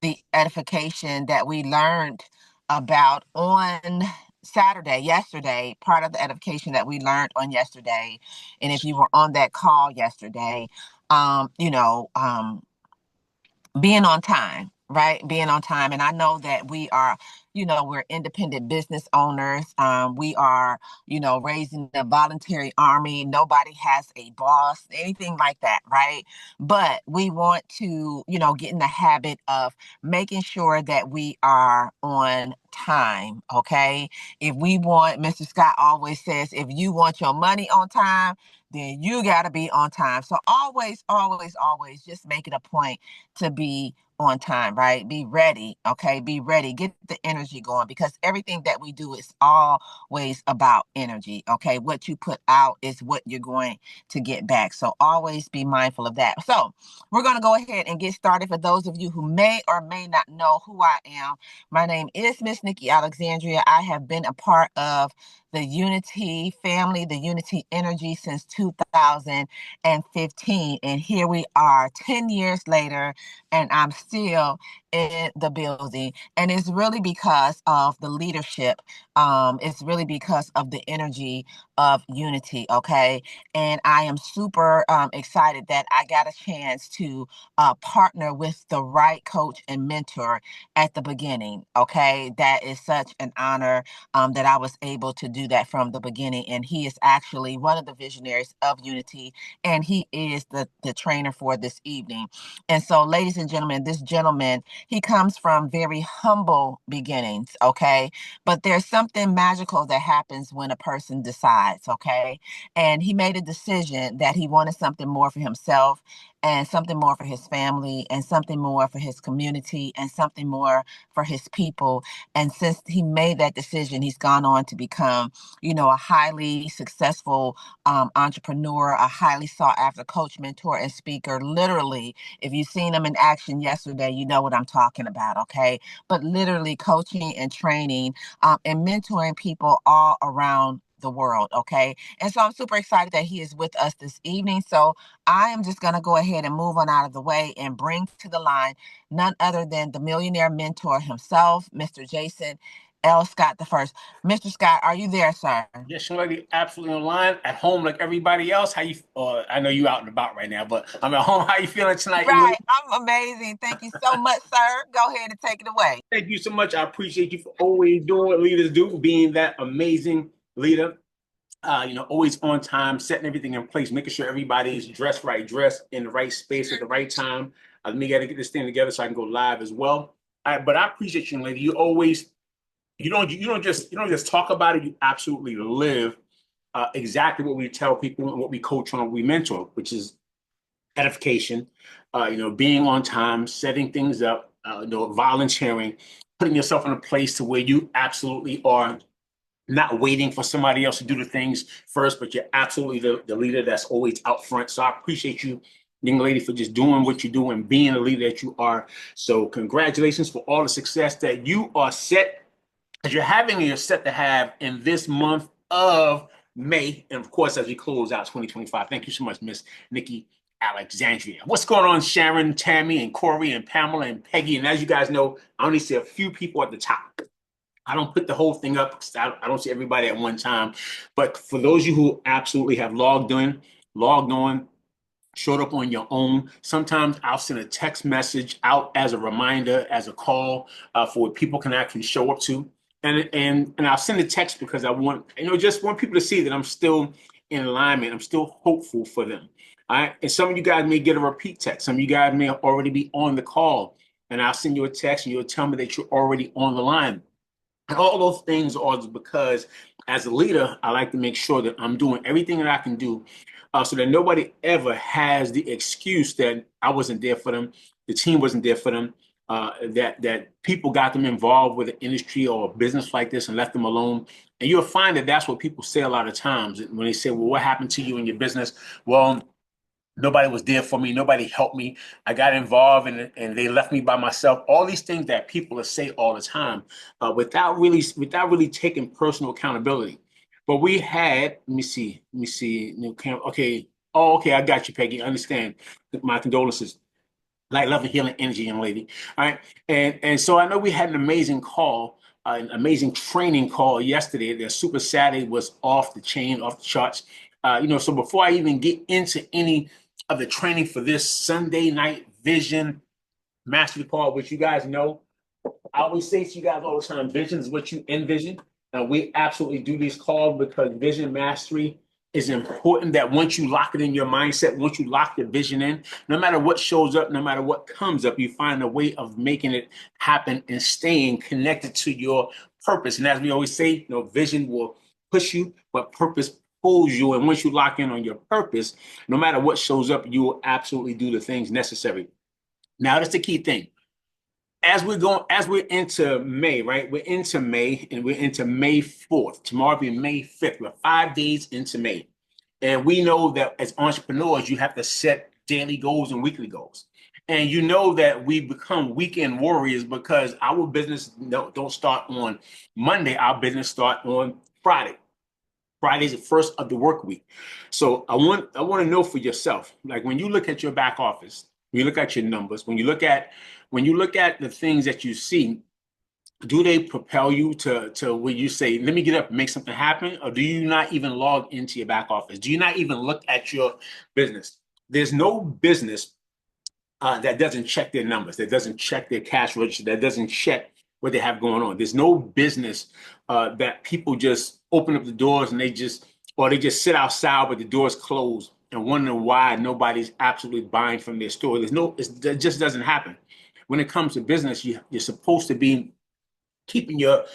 the edification that we learned about on yesterday, part of the edification that we learned on yesterday. And if you were on that call yesterday, um, you know, um, being on time, right? Being on time. And I know that we are, we're independent business owners. We are, raising a voluntary army. Nobody has a boss, anything like that, right? But we want to, get in the habit of making sure that we are on time, okay? If we want, Mr. Scott always says, if you want your money on time, then you got to be on time. So always, always, always just make it a point to be on time, right? Be ready, okay? Be ready. Get the energy going because everything that we do is always about energy, okay? What you put out is what you're going to get back. So always be mindful of that. So we're going to go ahead and get started. For those of you who may or may not know who I am, my name is Miss Nikki Alexandria. I have been a part of the Unity family, the Unity energy since 2015. And here we are 10 years later, and I'm still in the building. And it's really because of the leadership. It's really because of the energy of Unity. Okay. And I am super excited that I got a chance to partner with the right coach and mentor at the beginning. Okay. That is such an honor that I was able to do that from the beginning. And he is actually one of the visionaries of Unity, and he is the trainer for this evening. And so, ladies and gentlemen, this gentleman, he comes from very humble beginnings, okay? But there's something magical that happens when a person decides, okay? And he made a decision that he wanted something more for himself and something more for his family and something more for his community and something more for his people. And since he made that decision, he's gone on to become, a highly successful entrepreneur, a highly sought after coach, mentor, and speaker. Literally, if you've seen him in action yesterday, you know what I'm talking about, okay? But literally coaching and training and mentoring people all around the world, okay? And so I'm super excited that he is with us this evening. So I am just going to go ahead and move on out of the way and bring to the line none other than the millionaire mentor himself, Mr. Jason L. Scott the first. Mr. Scott, are you there, sir? Yes, young lady, absolutely online, at home like everybody else. How you? I know you out and about right now, but I'm at home. How you feeling tonight, young Right. lady? I'm amazing. Thank you so much, sir. Go ahead and take it away. Thank you so much. I appreciate you for always doing what leaders do, being that amazing leader. Always on time, setting everything in place, making sure everybody's dressed right, dressed in the right space at the right time. Let me got to get this thing together so I can go live as well. But I appreciate you, young lady. You always, you don't just talk about it. You absolutely live exactly what we tell people and what we coach on, what we mentor, which is edification, being on time, setting things up, volunteering, putting yourself in a place to where you absolutely are not waiting for somebody else to do the things first, but you're absolutely the leader that's always out front. So I appreciate you, young lady, for just doing what you do and being the leader that you are. So congratulations for all the success that you are set, that you're having and you're set to have in this month of May. And of course, as we close out 2025, thank you so much, Miss Nikki Alexandria. What's going on, Sharon, Tammy, and Corey, and Pamela, and Peggy? And as you guys know, I only see a few people at the top. I don't put the whole thing up because I don't see everybody at one time. But for those of you who absolutely have logged on, showed up on your own, sometimes I'll send a text message out as a reminder, as a call for what people can actually show up to. And I'll send a text because I want, just want people to see that I'm still in alignment. I'm still hopeful for them. All right. And some of you guys may get a repeat text. Some of you guys may already be on the call. And I'll send you a text and you'll tell me that you're already on the line. And all those things are because as a leader, I like to make sure that I'm doing everything that I can do so that nobody ever has the excuse that I wasn't there for them, the team wasn't there for them, that people got them involved with an industry or a business like this and left them alone. And you'll find that that's what people say a lot of times when they say, well, what happened to you in your business? Well, nobody was there for me. Nobody helped me. I got involved and they left me by myself. All these things that people say all the time without really taking personal accountability. But we had, let me see, new camera. Okay. Oh, okay. I got you, Peggy. I understand. My condolences. Light, love, and healing energy, young lady. All right. And so I know we had an amazing call, an amazing training call yesterday. The Super Saturday was off the chain, off the charts. So before I even get into any of the training for this Sunday night vision mastery call, which you guys know, I always say to you guys all the time, vision is what you envision. And we absolutely do these calls because vision mastery is important. That once you lock it in your mindset, once you lock the vision in, no matter what shows up, no matter what comes up, you find a way of making it happen and staying connected to your purpose. And as we always say, vision will push you, but purpose pulls you. And once you lock in on your purpose, no matter what shows up, you will absolutely do the things necessary. Now, that's the key thing as we're into May, right? We're into May and we're into May 4th. Tomorrow will be May 5th. We're 5 days into May. And we know that as entrepreneurs, you have to set daily goals and weekly goals. And you know that we become weekend warriors because our business don't start on Monday. Our business start on Friday. Friday is the first of the work week. So I want to know for yourself, like when you look at your back office, when you look at your numbers, when you look at the things that you see, do they propel you to where you say, let me get up and make something happen? Or do you not even log into your back office? Do you not even look at your business? There's no business that doesn't check their numbers, that doesn't check their cash register, that doesn't check what they have going on. There's no business that people just open up the doors and they just sit outside with the doors closed and wonder why nobody's absolutely buying from their store. That just doesn't happen. When it comes to business, you're supposed to be keeping your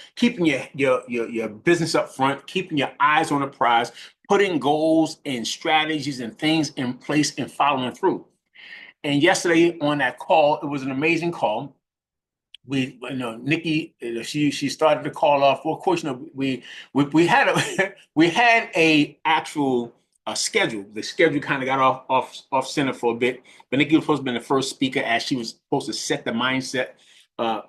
business up front, keeping your eyes on the prize, putting goals and strategies and things in place and following through. And yesterday on that call, it was an amazing call. Nikki, she started the call off. Well, of course, we had a we had a actual schedule. The schedule kind of got off center for a bit. But Nikki was supposed to be the first speaker as she was supposed to set the mindset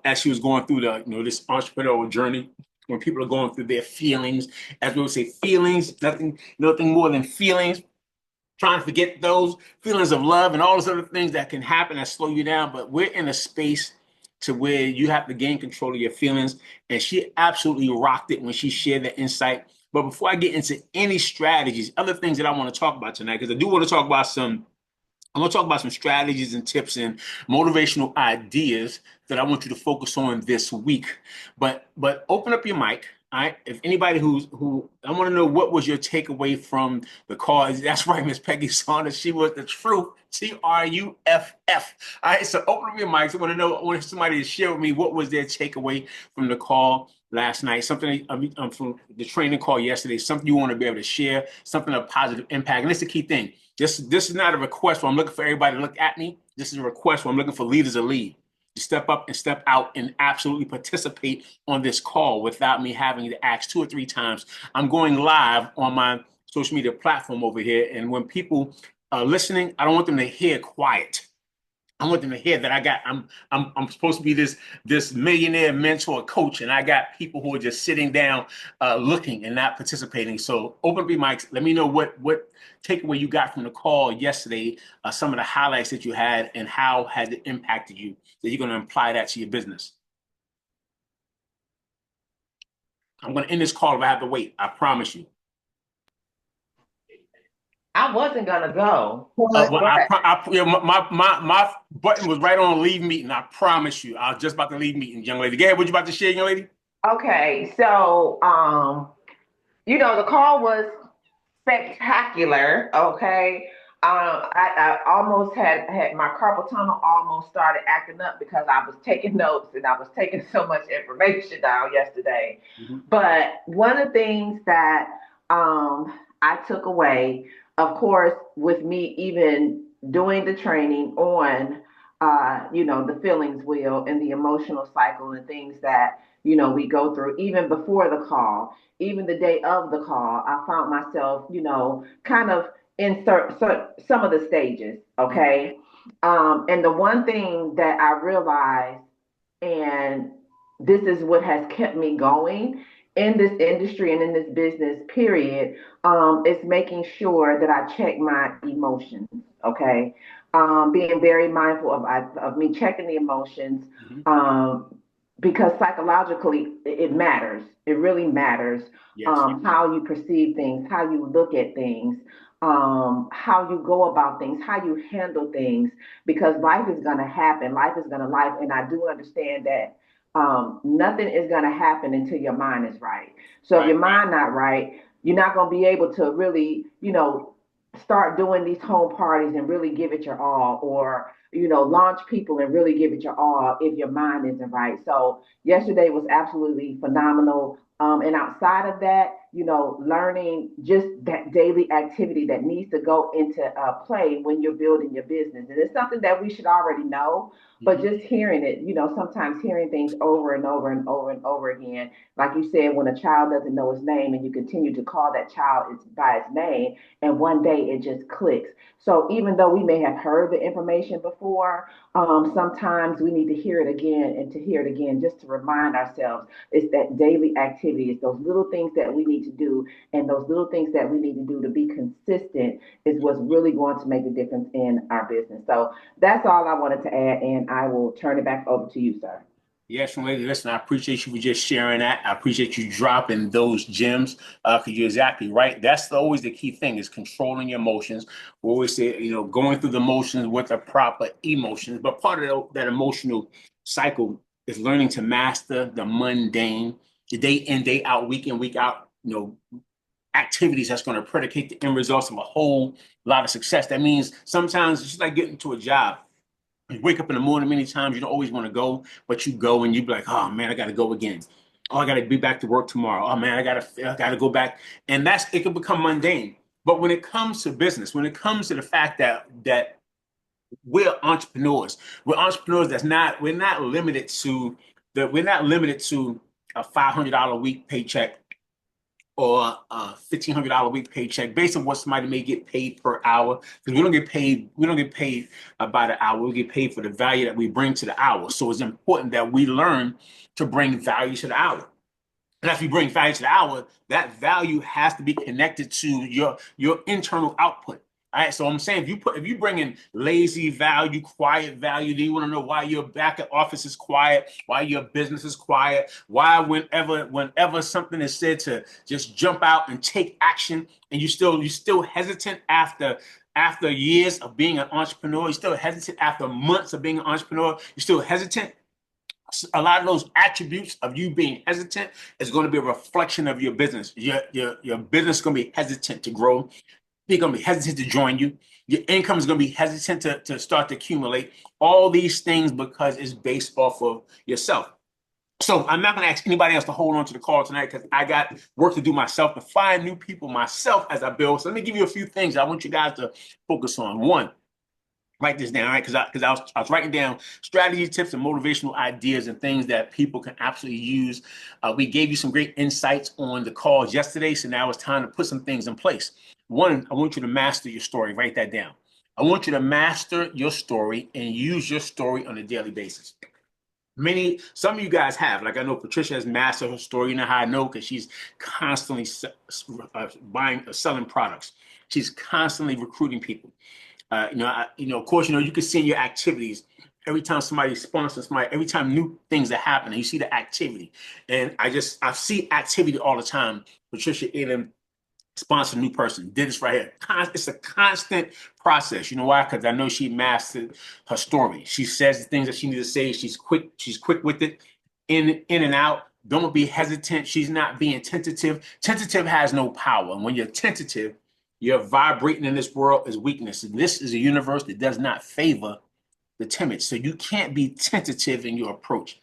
as she was going through this entrepreneurial journey. When people are going through their feelings, as we would say, feelings, nothing more than feelings, trying to forget those feelings of love and all those other things that can happen that slow you down. But we're in a space to where you have to gain control of your feelings. And she absolutely rocked it when she shared that insight. But before I get into any strategies, other things that I want to talk about tonight, because I do want to talk about I'm going to talk about some strategies and tips and motivational ideas that I want you to focus on this week. But open up your mic. All right. If anybody who I want to know what was your takeaway from the call. That's right, Miss Peggy Saunders. She was the truth. TRUFF. All right. So open up your mics. I want somebody to share with me what was their takeaway from the call last night. Something from the training call yesterday. Something you want to be able to share. Something of positive impact. And that's the key thing. This is not a request where I'm looking for everybody to look at me. This is a request where I'm looking for leaders to lead. To step up and step out and absolutely participate on this call without me having to ask 2 or 3 times. I'm going live on my social media platform over here. And when people are listening, I don't want them to hear quiet. I want them to hear that I'm supposed to be this millionaire mentor coach, and I got people who are just sitting down, looking and not participating. So open up your mics. Let me know what takeaway you got from the call yesterday. Some of the highlights that you had, and how has it impacted you. That you're going to apply that to your business. I'm going to end this call if I have to wait. I promise you. I wasn't gonna go. My button was right on leave meeting. I promise you. I was just about to leave meeting, young lady. Gary, what you about to share, young lady? Okay, so the call was spectacular. Okay. I almost had my carpal tunnel almost started acting up because I was taking notes and I was taking so much information down yesterday. Mm-hmm. But one of the things that I took away, of course, with me even doing the training on the feelings wheel and the emotional cycle and things that we go through even before the call, even the day of the call, I found myself, kind of in some of the stages. Okay. And the one thing that I realized, and this is what has kept me going in this industry and in this business, period, is making sure that I check my emotions. Okay. being very mindful of me checking the emotions, Mm-hmm. because psychologically it matters. It really matters, Yes. how you perceive things, how you look at things, how you go about things, how you handle things, because life is going to happen. Life is going to life. And I do understand that nothing is going to happen until your mind is right. So if Right. your mind not right, you're not going to be able to really, start doing these home parties and really give it your all, or launch people and really give it your all if your mind isn't right. So yesterday was absolutely phenomenal. And outside of that, learning just that daily activity that needs to go into play when you're building your business. And it's something that we should already know, but Mm-hmm. just hearing it, sometimes hearing things over and over and over and over again, like you said, when a child doesn't know his name and you continue to call that child by its name, and one day it just clicks. So even though we may have heard the information before, sometimes we need to hear it again and to hear it again just to remind ourselves. It's that daily activity. It's those little things that we need to do, and those little things that we need to do to be consistent is what's really going to make a difference in our business. So that's all I wanted to add, and I will turn it back over to you, sir. Yes, young lady, listen, I appreciate you for just sharing that. I appreciate you dropping those gems, because you're exactly right. That's always the key thing, is controlling your emotions. We always say, going through the motions with the proper emotions. But part of that emotional cycle is learning to master the mundane, the day in, day out, week in, week out, activities that's going to predicate the end results of a whole lot of success. That means sometimes it's just like getting to a job. You wake up in the morning many times, you don't always want to go, but you go and you be like, oh man, I got to go again. Oh, I got to be back to work tomorrow. Oh man, I got to go back. And it can become mundane. But when it comes to business, when it comes to the fact that we're entrepreneurs, we're not limited to a $500 a week paycheck or a $1,500 a week paycheck, based on what somebody may get paid per hour. Because we don't get paid by the hour. We get paid for the value that we bring to the hour. So it's important that we learn to bring value to the hour. And as we bring value to the hour, that value has to be connected to your internal output. All right. So I'm saying, if you bring in lazy value, quiet value, then you want to know why your back office is quiet, why your business is quiet, why whenever something is said to just jump out and take action, and you still hesitant after years of being an entrepreneur, you're still hesitant after months of being an entrepreneur, you're still hesitant. A lot of those attributes of you being hesitant is going to be a reflection of your business. Your business is going to be hesitant to grow. They're going to be hesitant to join you. Your income is going to be hesitant to start to accumulate. All these things because it's based off of yourself. So I'm not going to ask anybody else to hold on to the call tonight, because I got work to do myself, to find new people myself as I build. So let me give you a few things I want you guys to focus on. One, write this down, right? Because I was writing down strategy tips and motivational ideas and things that people can absolutely use. We gave you some great insights on the calls yesterday, so now it's time to put some things in place. One, I want you to master your story. Write that down. I want you to master your story and use your story on a daily basis. Some of you guys have, like I know Patricia has mastered her story. You know how I know? Because she's constantly buying, selling products. She's constantly recruiting people. Of course, you can see in your activities every time somebody sponsors somebody, every time new things are happening, you see the activity. And I see activity all the time. Patricia Eden sponsor a new person, did this right here. It's a constant process. You know why? Because I know she mastered her story. She says the things that she needs to say. She's quick with it, in and out. Don't be hesitant. She's not being tentative. Tentative has no power. And when you're tentative, you're vibrating in this world as weakness. And this is a universe that does not favor the timid. So you can't be tentative in your approach.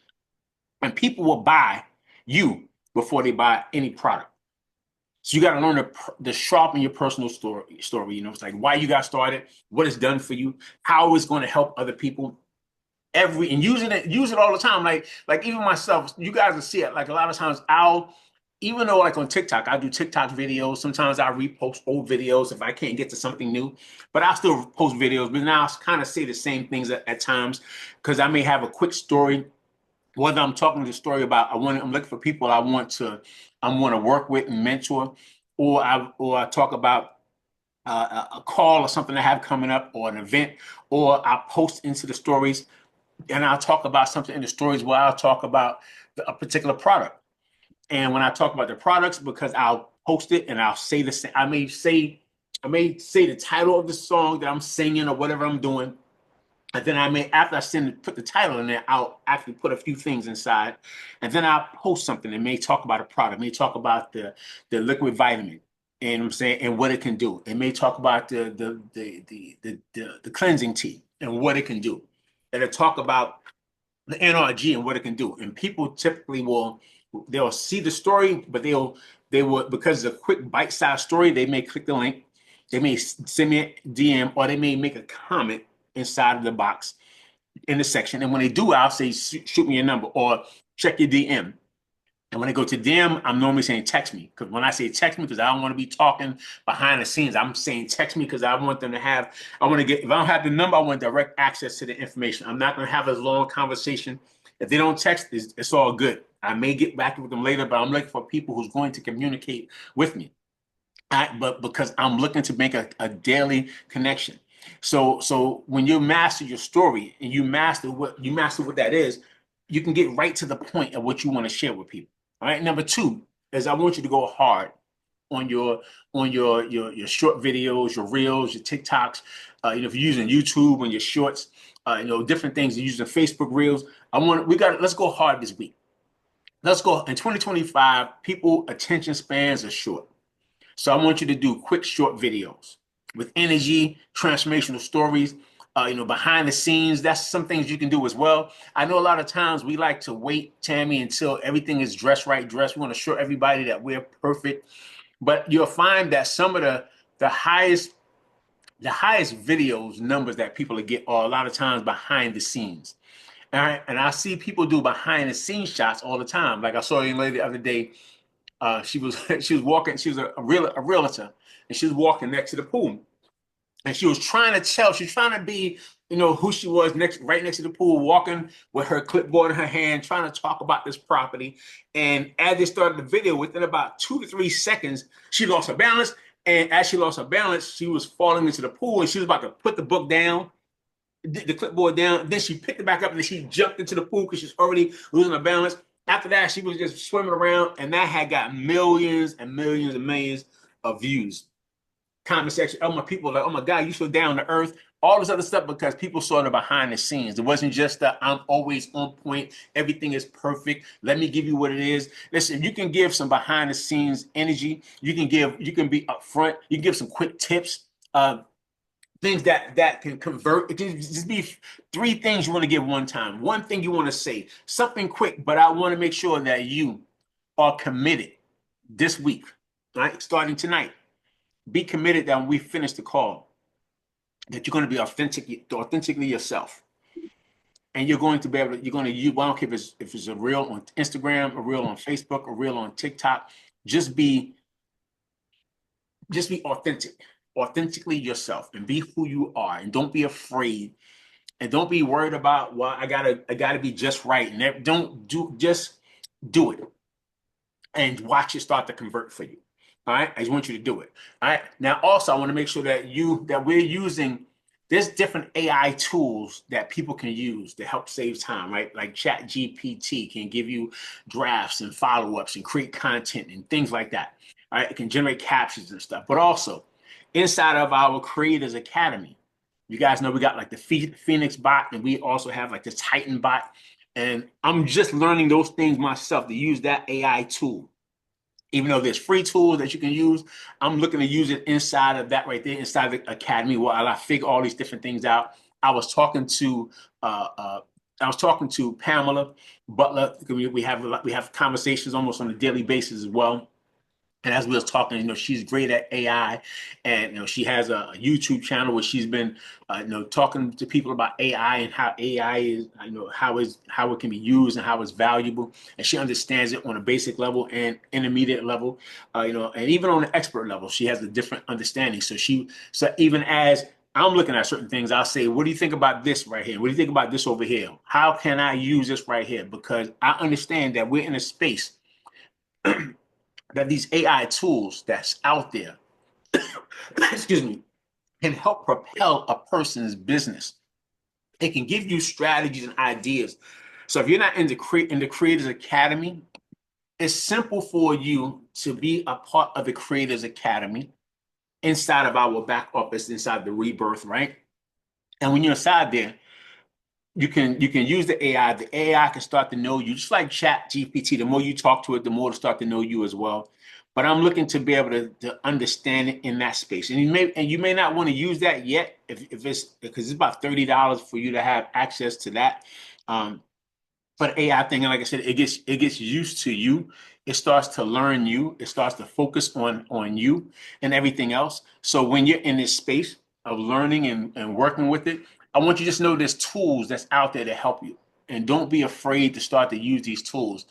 And people will buy you before they buy any product. So you got to learn to sharpen your personal story. It's like why you got started, what it's done for you, how it's going to help other people. And use it all the time. Like even myself, you guys will see it. Like a lot of times even though like on TikTok, I do TikTok videos. Sometimes I repost old videos if I can't get to something new, but I still post videos. But now I kind of say the same things at times, because I may have a quick story. Whether I'm talking the story about I'm looking for people I want to work with and mentor, or I talk about a call or something I have coming up, or an event, or I'll post into the stories, and I'll talk about something in the stories where I'll talk about a particular product. And when I talk about the products, because I'll post it and I'll say the same, I may say the title of the song that I'm singing or whatever I'm doing. And then I may, after put the title in there, I'll actually put a few things inside. And then I'll post something that may talk about a product, may talk about the liquid vitamin, and I'm saying, and what it can do. It may talk about the cleansing tea and what it can do. And it'll talk about the NRG and what it can do. And people typically they'll see the story, but they will, because it's a quick bite-sized story, they may click the link, they may send me a DM, or they may make a comment inside of the box in the section. And when they do, I'll say, shoot me a number or check your DM. And when I go to DM, I'm normally saying text me. Because when I say text me, because I don't want to be talking behind the scenes, I'm saying text me because I want them to have, I want to get, if I don't have the number, I want direct access to the information. I'm not going to have a long conversation. If they don't text, it's all good. I may get back with them later, but I'm looking for people who's going to communicate with me. But because I'm looking to make a daily connection. So when you master your story and you master what that is, you can get right to the point of what you want to share with people. All right. Number two is I want you to go hard on your short videos, your reels, your TikToks. If you're using YouTube and your shorts, different things. You're using Facebook reels. Let's go hard this week. Let's go in 2025. People attention spans are short. So I want you to do quick, short videos with energy, transformational stories, behind the scenes. That's some things you can do as well. I know a lot of times we like to wait, Tammy, until everything is dressed. We want to show everybody that we're perfect. But you'll find that some of the highest videos numbers that people get are a lot of times behind the scenes. All right. And I see people do behind the scenes shots all the time. Like I saw a young lady the other day. She was she was walking. She was a realtor, and she was walking next to the pool, and she was trying to tell. She was trying to be, who she was right next to the pool, walking with her clipboard in her hand, trying to talk about this property. And as they started the video, within about 2 to 3 seconds, she lost her balance. And as she lost her balance, she was falling into the pool, and she was about to put the book down, the clipboard down. Then she picked it back up, and then she jumped into the pool because she's already losing her balance. After that, she was just swimming around, and that had got millions and millions and millions of views. Comment section, oh my people, like, oh my God, you so down to earth. All this other stuff because people saw the behind the scenes. It wasn't just that I'm always on point. Everything is perfect. Let me give you what it is. Listen, you can give some behind the scenes energy. You can be upfront. You can give some quick tips. Things that can convert. It can just be 3 things you want to give one time. One thing you want to say, something quick, but I want to make sure that you are committed this week, right? Starting tonight. Be committed that when we finish the call, that you're going to be authentically yourself. And you're going to be able to, I don't care if it's a reel on Instagram, a reel on Facebook, a reel on TikTok. Just be authentically yourself, and be who you are, and don't be afraid, and don't be worried about, well, I gotta be just right. And just do it, and watch it start to convert for you. All right. I just want you to do it. All right. Now, also, I want to make sure that we're using, there's different AI tools that people can use to help save time, right? Like Chat GPT can give you drafts and follow-ups and create content and things like that. All right. It can generate captions and stuff. But also, inside of our Creators Academy, you guys know we got like the Phoenix bot, and we also have like the Titan bot. And I'm just learning those things myself, to use that AI tool. Even though there's free tools that you can use, I'm looking to use it inside of that right there, inside the academy, while I figure all these different things out. I was talking to Pamela Butler. We have conversations almost on a daily basis as well. And as we was talking, she's great at AI, and she has a YouTube channel where she's been, talking to people about AI and how AI is, how it can be used and how it's valuable, and she understands it on a basic level and intermediate level, and even on the expert level, she has a different understanding. So even as I'm looking at certain things, I'll say, what do you think about this right here? What do you think about this over here? How can I use this right here? Because I understand that we're in a space that these AI tools that's out there excuse me, can help propel a person's business. It can give you strategies and ideas. So if you're not in the Creators Academy, it's simple for you to be a part of the Creators Academy inside of our back office, inside the Rebirth, right? And when you're inside there, you can use the AI. The AI can start to know you, just like Chat GPT. The more you talk to it, the more it'll start to know you as well. But I'm looking to be able to understand it in that space. And you may not want to use that yet if it's because it's about $30 for you to have access to that. Um, but AI thing, and like I said, it gets used to you. It starts to learn you. It starts to focus on you and everything else. So when you're in this space of learning and working with it, I want you to just know there's tools that's out there to help you. And don't be afraid to start to use these tools.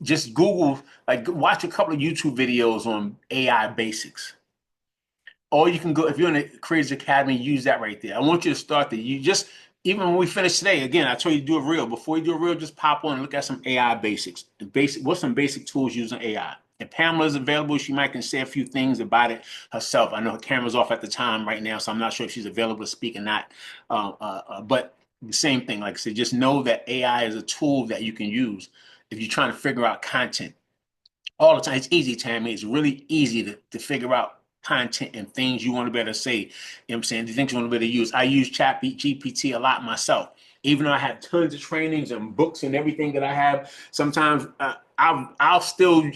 Just Google, like watch a couple of YouTube videos on AI basics. Or you can go, if you're in the Creators Academy, use that right there. I want you to start the, you just, even when we finish today, again, I told you to do a reel. Before you do a reel, just pop on and look at some AI basics. What's some basic tools using AI? If Pamela is available, she might can say a few things about it herself. I know her camera's off at the time right now, so I'm not sure if she's available to speak or not. But the same thing, like I said, just know that AI is a tool that you can use if you're trying to figure out content all the time. It's easy, Tammy. It's really easy to figure out content and things you want to be able to say. You know what I'm saying? The things you want to be able to use. I use Chat GPT a lot myself. Even though I have tons of trainings and books and everything that I have, sometimes I'll still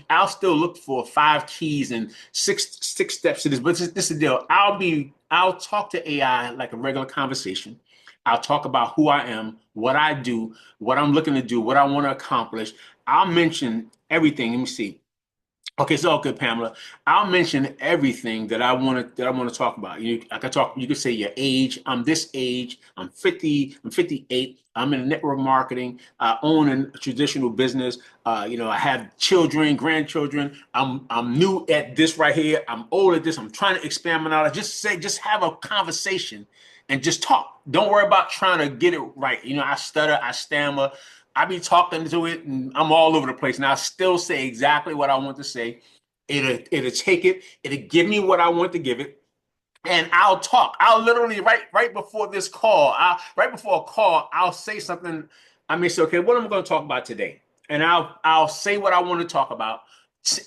look for 5 keys and six steps to this. But this is the deal. I'll talk to AI like a regular conversation. I'll talk about who I am, what I do, what I'm looking to do, what I want to accomplish. I'll mention everything. Let me see. Okay, so good, Pamela. I'll mention everything that I want to talk about. I could talk. You could say your age. I'm this age. I'm 50. I'm 58. I'm in network marketing. I own a traditional business. I have children, grandchildren. I'm new at this right here. I'm old at this. I'm trying to expand my knowledge. Just have a conversation, and just talk. Don't worry about trying to get it right. I stutter. I stammer. I be talking to it and I'm all over the place. And I still say exactly what I want to say. It'll take it, it'll give me what I want to give it. And I'll talk. I'll literally right before this call, right before a call, I'll say something. I may say, okay, what am I going to talk about today? And I'll say what I want to talk about.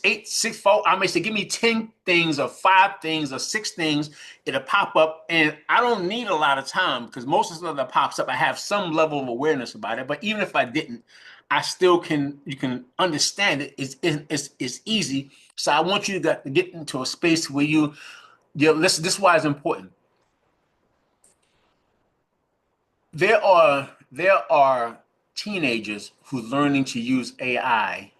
Eight, six, four. I may say, give me 10 things or 5 things or 6 things. It'll pop up, and I don't need a lot of time because most of the stuff that pops up, I have some level of awareness about it. But even if I didn't, I still can. You can understand it. It's easy. So I want you to get into a space where listen, this is why it's important. There are teenagers who are learning to use AI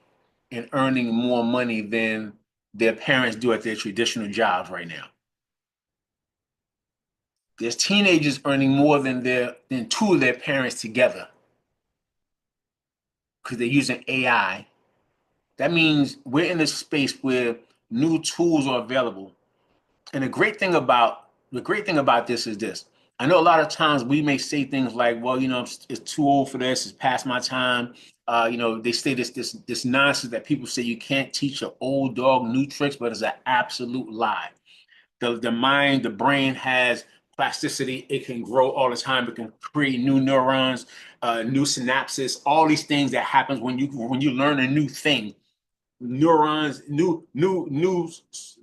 and earning more money than their parents do at their traditional jobs right now. There's teenagers earning more than two of their parents together because they're using AI. That means we're in a space where new tools are available. And the great thing about this is this. I know a lot of times we may say things like, well, it's too old for this, it's past my time. They say this nonsense that people say you can't teach an old dog new tricks, but it's an absolute lie. The mind, the brain has plasticity. It can grow all the time. It can create new neurons, new synapses, all these things that happens when you learn a new thing. New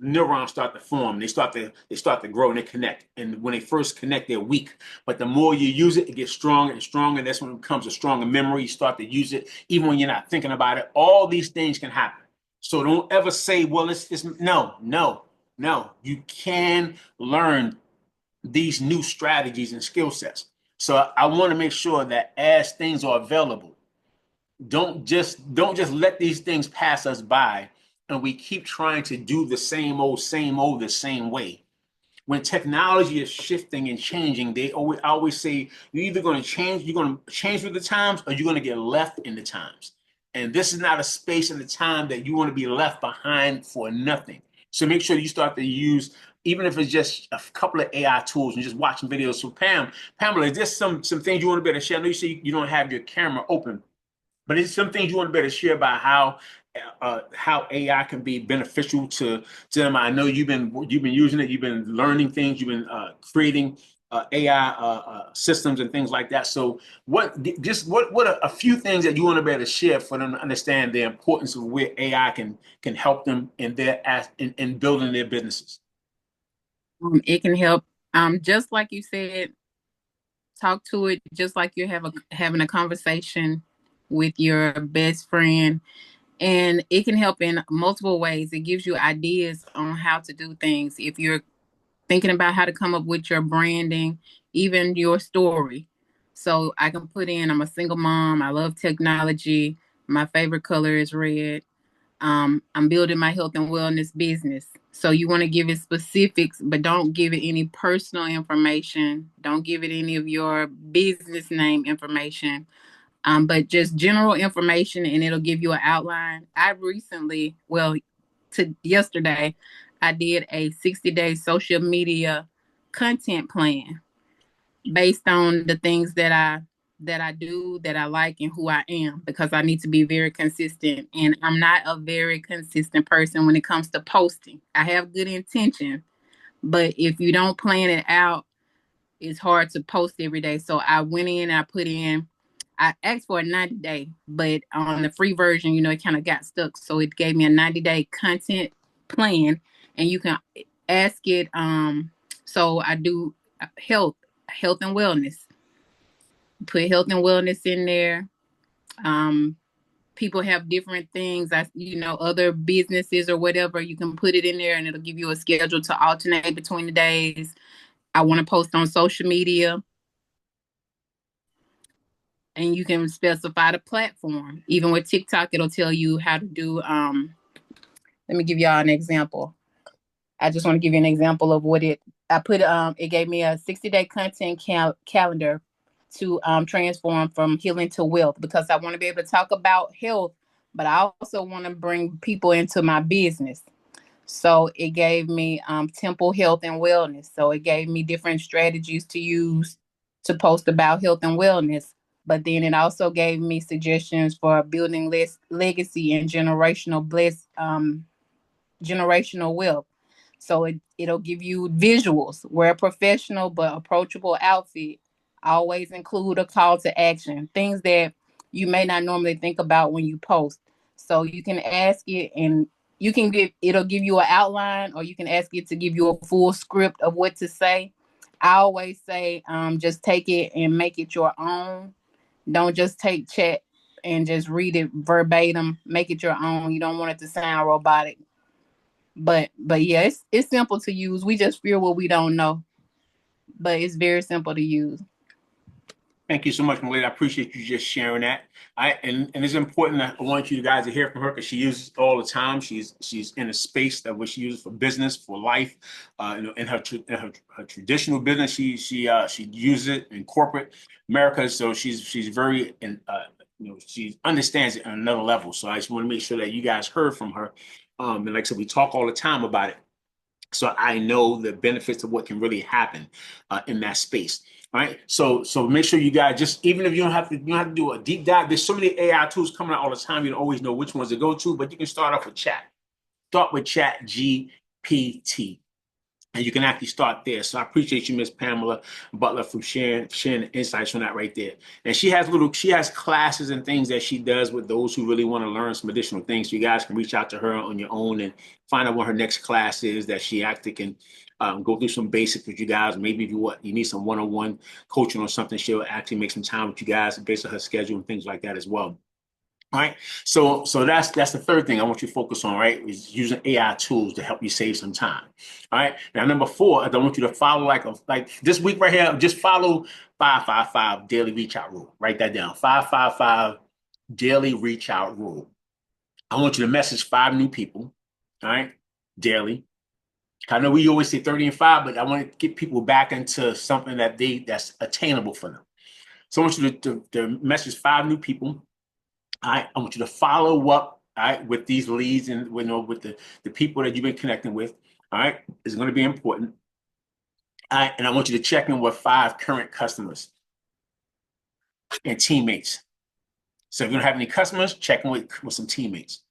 neurons start to form. They start to grow and they connect. And when they first connect, they're weak. But the more you use it, it gets stronger and stronger. And that's when it becomes a stronger memory. You start to use it even when you're not thinking about it. All these things can happen. So don't ever say, well, it's no, no, no. You can learn these new strategies and skill sets. So I want to make sure that as things are available, don't just let these things pass us by and we keep trying to do the same old the same way. When technology is shifting and changing, they always say you're going to change with the times, or you're going to get left in the times. And this is not a space and a time that you want to be left behind for nothing. So make sure you start to use, even if it's just a couple of AI tools and just watching videos. So Pamela, is there some things you want to be able to share? I know you say you don't have your camera open, but it's some things you want to better share about how how AI can be beneficial to them. I know you've been using it. You've been learning things. You've been creating AI systems and things like that. So what are a few things that you want to be able to share for them to understand the importance of where AI can help them in in building their businesses? It can help. Just like you said, talk to it just like you're having a conversation with your best friend. And it can help in multiple ways. It gives you ideas on how to do things. If you're thinking about how to come up with your branding, even your story. So I can put in, I'm a single mom. I love technology. My favorite color is red. I'm building my health and wellness business. So you want to give it specifics, but don't give it any personal information. Don't give it any of your business name information. But just general information, and it'll give you an outline. I recently, well, to yesterday, I did a 60-day social media content plan based on the things that I do, that I like, and who I am, because I need to be very consistent. And I'm not a very consistent person when it comes to posting. I have good intention, but if you don't plan it out, it's hard to post every day. So I went in, I asked for a 90-day, but on the free version, it kind of got stuck. So it gave me a 90-day content plan, and you can ask it. So I do health and wellness. Put health and wellness in there. Um, People have different things. Other businesses or whatever. You can put it in there, and it'll give you a schedule to alternate between the days. I want to post on social media, and you can specify the platform. Even with TikTok, it'll tell you how to do. Let me give y'all an example. I just want to give you an example of what I put. It gave me a 60-day content calendar to transform from healing to wealth, because I want to be able to talk about health, but I also want to bring people into my business. So it gave me Temple Health and Wellness. So it gave me different strategies to use to post about health and wellness. But then it also gave me suggestions for building legacy and generational wealth. So it'll give you visuals. Wear a professional but approachable outfit. Always include a call to action. Things that you may not normally think about when you post. So you can ask it, and it'll give you an outline, or you can ask it to give you a full script of what to say. I always say, just take it and make it your own. Don't just take chat and just read it verbatim. Make it your own. You don't want it to sound robotic. But yeah, it's simple to use. We just fear what we don't know, but it's very simple to use. Thank you so much, Melinda. I appreciate you just sharing that. And it's important that I want you guys to hear from her, because she uses it all the time. She's in a space that which she uses for business, for life. In her traditional business, she uses it in corporate America. So she's very she understands it on another level. So I just want to make sure that you guys heard from her. And like I said, we talk all the time about it. So I know the benefits of what can really happen in that space. All right. So make sure you guys, just even if you don't have to do a deep dive. There's so many AI tools coming out all the time. You don't always know which ones to go to, but you can start off with chat. Start with Chat GPT. And you can actually start there. So I appreciate you, Miss Pamela Butler, for sharing the insights on that right there. And she has classes and things that she does with those who really want to learn some additional things. So you guys can reach out to her on your own and find out what her next class is, that she actually can go through some basics with you guys. Maybe if you need some one-on-one coaching or something, she'll actually make some time with you guys based on her schedule and things like that as well. All right. So that's the third thing I want you to focus on, right? Is using AI tools to help you save some time. All right. Now, number 4, I want you to follow like this week right here, just follow 555 daily reach out rule. Write that down. 555 daily reach out rule. I want you to message 5 new people, all right, daily. I know we always say 30 and 5, but I want to get people back into something that's attainable for them. So I want you to message 5 new people. All right, I want you to follow up, all right, with these leads and with the people that you've been connecting with. All right, it's going to be important. All right, and I want you to check in with 5 current customers and teammates. So if you don't have any customers, check in with some teammates.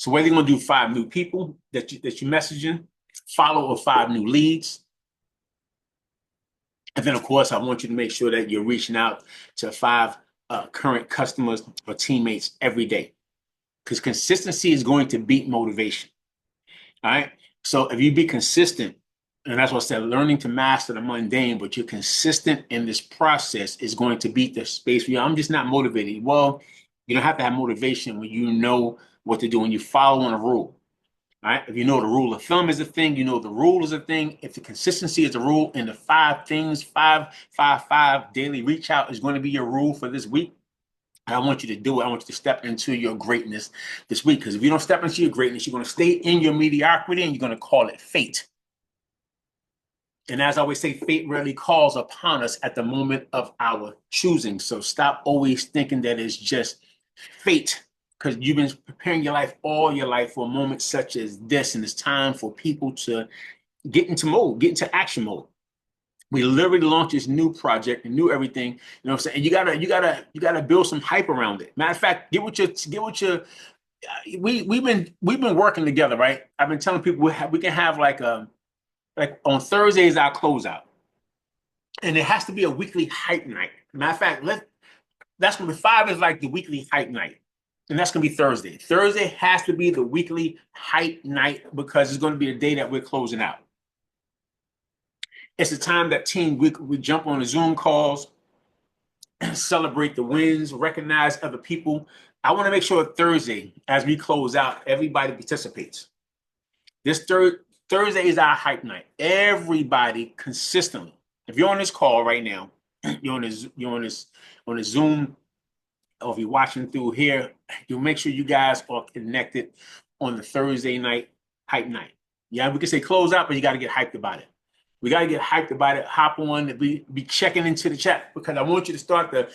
So whether you're going to do 5 new people that you're messaging, follow with 5 new leads. And then, of course, I want you to make sure that you're reaching out to 5 current customers or teammates every day, because consistency is going to beat motivation. All right. So if you be consistent, and that's what I said, learning to master the mundane, but you're consistent in this process is going to beat the space where I'm just not motivated. Well, you don't have to have motivation when you know what to do, when you follow on a rule. All right. If you know the rule of thumb is a thing, you know the rule is a thing. If the consistency is a rule, and the 5 things, 5 daily reach out is going to be your rule for this week, and I want you to do it. I want you to step into your greatness this week. Because if you don't step into your greatness, you're going to stay in your mediocrity and you're going to call it fate. And as I always say, fate rarely calls upon us at the moment of our choosing. So stop always thinking that it's just fate, because you've been preparing your life all your life for a moment such as this. And it's time for people to get into mode, get into action mode. We literally launched this new project, and new everything. You know what I'm saying? And you gotta build some hype around it. Matter of fact, we've been working together, right? I've been telling people we can have like on Thursdays our closeout, and it has to be a weekly hype night. Matter of fact, that's gonna be 5 is like the weekly hype night, and that's gonna be Thursday. Thursday has to be the weekly hype night because it's gonna be the day that we're closing out. It's the time that team we jump on the Zoom calls, celebrate the wins, recognize other people. I want to make sure Thursday, as we close out, everybody participates. This Thursday is our hype night. Everybody consistently. If you're on this call right now, you're on this Zoom, or if you're watching through here, you'll make sure you guys are connected on the Thursday night hype night. Yeah, we can say close out, but you got to get hyped about it. We got to get hyped about it. Hop on and be checking into the chat, because I want you to start to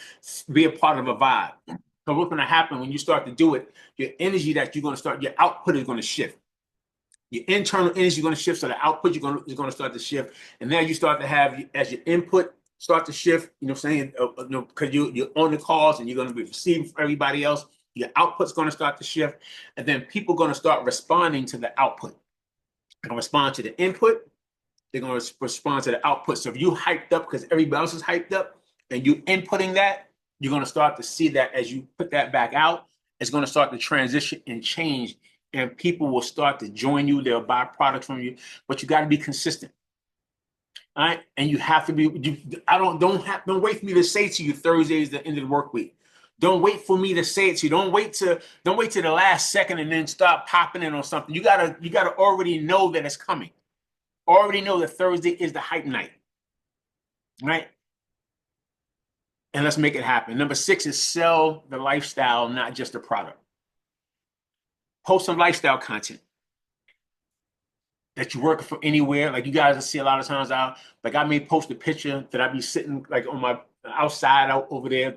be a part of a vibe. So what's going to happen when you start to do it, your energy that you're going to start, your output is going to shift. Your internal energy is going to shift, so the output is going to start to shift. And then you start to have, as your input start to shift, you know what I'm saying? Because you're on the calls and you're going to be receiving for everybody else. Your output's going to start to shift. And then people are going to start responding to the output. They're going to respond to the input. They're going to respond to the output. So if you hyped up because everybody else is hyped up and you inputting that, you're going to start to see that as you put that back out, it's going to start to transition and change, and people will start to join you. They'll buy products from you, but you got to be consistent. All right. And you have to be, don't wait for me to say to you Thursday is the end of the work week. Don't wait for me to say it to you. Don't wait to the last second and then start popping in on something. You gotta already know that it's coming. Already know that Thursday is the hype night, right? And let's make it happen. Number 6 is sell the lifestyle, not just the product. Post some lifestyle content that you work from anywhere. Like you guys see a lot of times I may post a picture that I be sitting like on my outside out over there.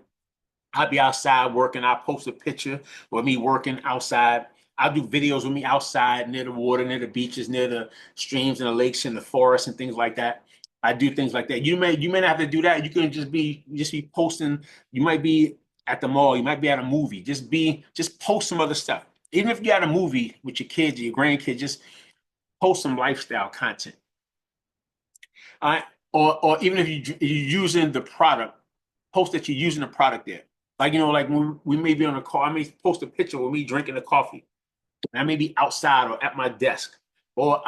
I'll be outside working. I'll post a picture with me working outside. I'll do videos with me outside near the water, near the beaches, near the streams and the lakes and the forests and things like that. I do things like that. You may not have to do that. You can just be posting. You might be at the mall. You might be at a movie. Just post some other stuff. Even if you're at a movie with your kids or your grandkids, just post some lifestyle content. All right. Or even if you're using the product, post that you're using the product there. Like, like when we may be on a call, I may post a picture with me drinking a coffee. And I may be outside or at my desk, or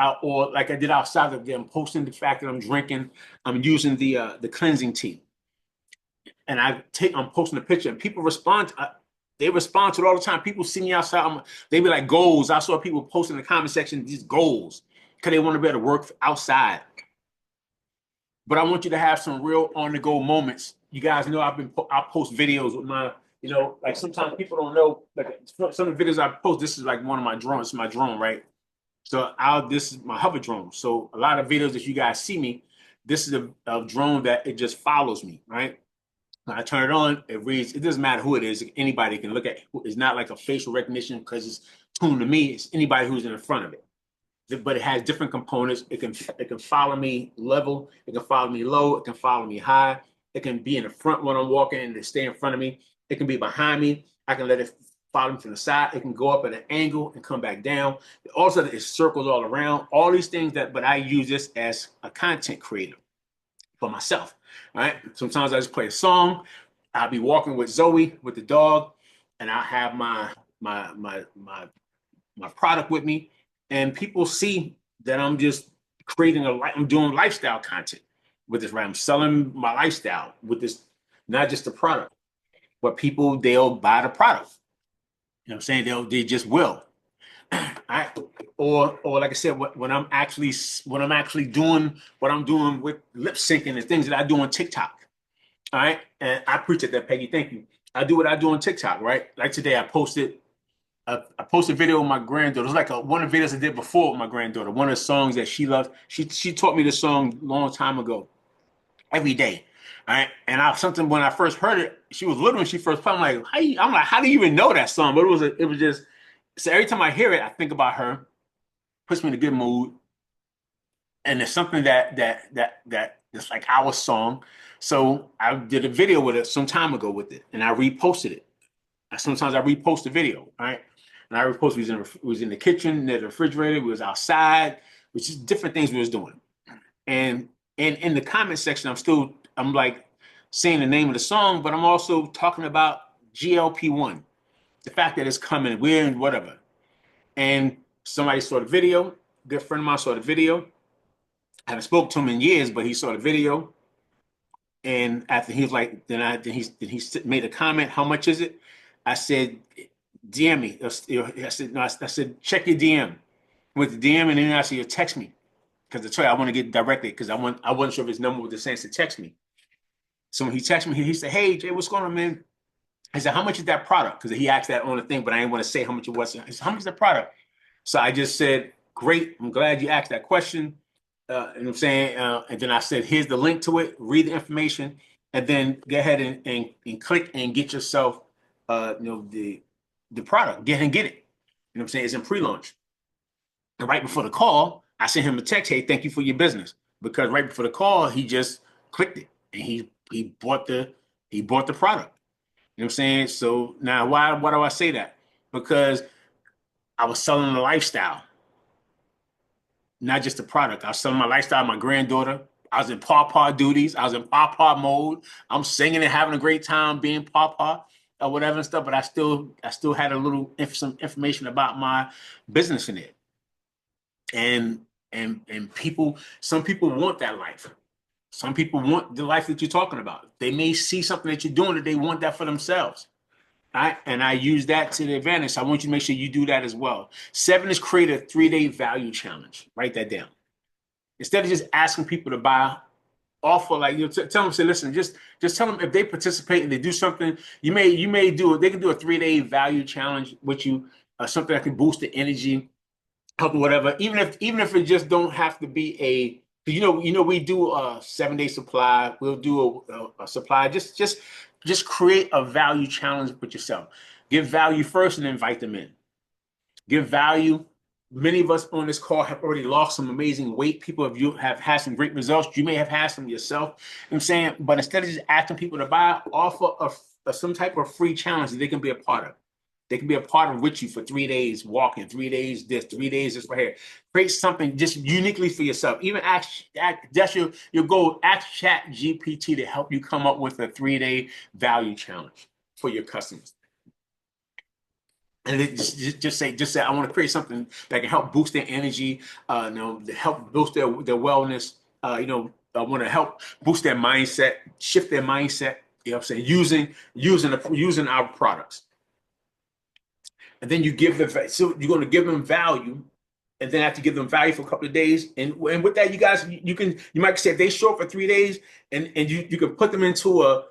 like I did outside of them, posting the fact that I'm drinking, I'm using the cleansing tea. And I'm posting a picture, and people respond. They respond to it all the time. People see me outside. They be like goals. I saw people posting in the comment section these goals because they want to be able to work outside. But I want you to have some real on-the-go moments. You guys know I post videos with my, like sometimes people don't know, like some of the videos I post, this is like one of my drones, it's my drone, right? So this is my hover drone. So a lot of videos that you guys see me, this is a drone that it just follows me, right? When I turn it on, it reads, it doesn't matter who it is, anybody can look at it. It's not like a facial recognition because it's tuned to me, it's anybody who's in front of it. But it has different components. It can follow me level. It can follow me low. It can follow me high. It can be in the front when I'm walking and stay in front of me. It can be behind me. I can let it bottom to the side. It can go up at an angle and come back down. Also, it circles all around. All these things but I use this as a content creator for myself. All right. Sometimes I just play a song. I'll be walking with Zoe with the dog, and I'll have my product with me, and people see that I'm just I'm doing lifestyle content with this, right? I'm selling my lifestyle with this, not just the product, but they'll buy the product. You know what I'm saying? They just will. I or like I said, when I'm actually doing what I'm doing with lip syncing and things that I do on TikTok. All right. And I appreciate that, Peggy. Thank you. I do what I do on TikTok, right? Like today, I posted a video with my granddaughter. It was like one of the videos I did before with my granddaughter. One of the songs that she loves. She taught me this song a long time ago, every day. All right. And something when I first heard it, she was little when she first played. I'm like, how do you even know that song? But it was just, so every time I hear it, I think about her, puts me in a good mood. And it's something that's like our song. So I did a video with it some time ago with it, and I reposted it. Sometimes I repost the video, right? And I repost we was in the kitchen, near the refrigerator, we was outside, which is different things we was doing. And in the comment section, I'm like saying the name of the song, but I'm also talking about GLP-1, the fact that it's coming, we're in whatever. And somebody saw the video, a good friend of mine saw the video. I haven't spoken to him in years, but he saw the video. And after he was like, then he made a comment, how much is it? I said, DM me. I said, no, I said, check your DM. With the DM, and then I said, you text me. Because I want to get directly, because I wasn't sure if his number was the same to text me. So when he texted me, he said, hey, Jay, what's going on, man? I said, how much is that product? Because he asked that on the thing, but I didn't want to say how much it was. I said, how much is that product? So I just said, great. I'm glad you asked that question. And I'm saying, and then I said, here's the link to it. Read the information, and then go ahead and click and get yourself, the product. Get it. You know what I'm saying? It's in pre-launch. And right before the call, I sent him a text, hey, thank you for your business. Because right before the call, he just clicked it and he bought the product. You know what I'm saying? So now why do I say that? Because I was selling the lifestyle, not just the product. I was selling my lifestyle, my granddaughter. I was in pawpaw duties. I was in pawpaw mode. I'm singing and having a great time being pawpaw or whatever and stuff. But I still had some information about my business in it. And some people want that life. Some people want the life that you're talking about. They may see something that you're doing that they want that for themselves. And I use that to the advantage. So I want you to make sure you do that as well. 7 is create a 3-day value challenge. Write that down. Instead of just asking people to buy, offer, like, tell them, say, listen, just tell them if they participate and they do something, they can do a 3-day value challenge with you, something that can boost the energy, help or whatever. Even if it just don't have to be we do a 7-day supply. We'll do a supply. Just create a value challenge with yourself. Give value first and invite them in. Give value. Many of us on this call have already lost some amazing weight. People have had some great results. You may have had some yourself. You know what I'm saying, but instead of just asking people to buy, offer some type of free challenge that they can be a part of. They can be a part of with you for 3 days, walking, 3 days, 3 days, this right here. Create something just uniquely for yourself. Even that's your goal. Ask Chat GPT to help you come up with a 3-day value challenge for your customers. And just say, I want to create something that can help boost their energy, to help boost their wellness. I want to help boost their mindset, shift their mindset. You know what I'm saying? Using our products. And then you're going to give them value, and then after give them value for a couple of days, and with that, you guys, you might say if they show up for 3 days, and you can put them into a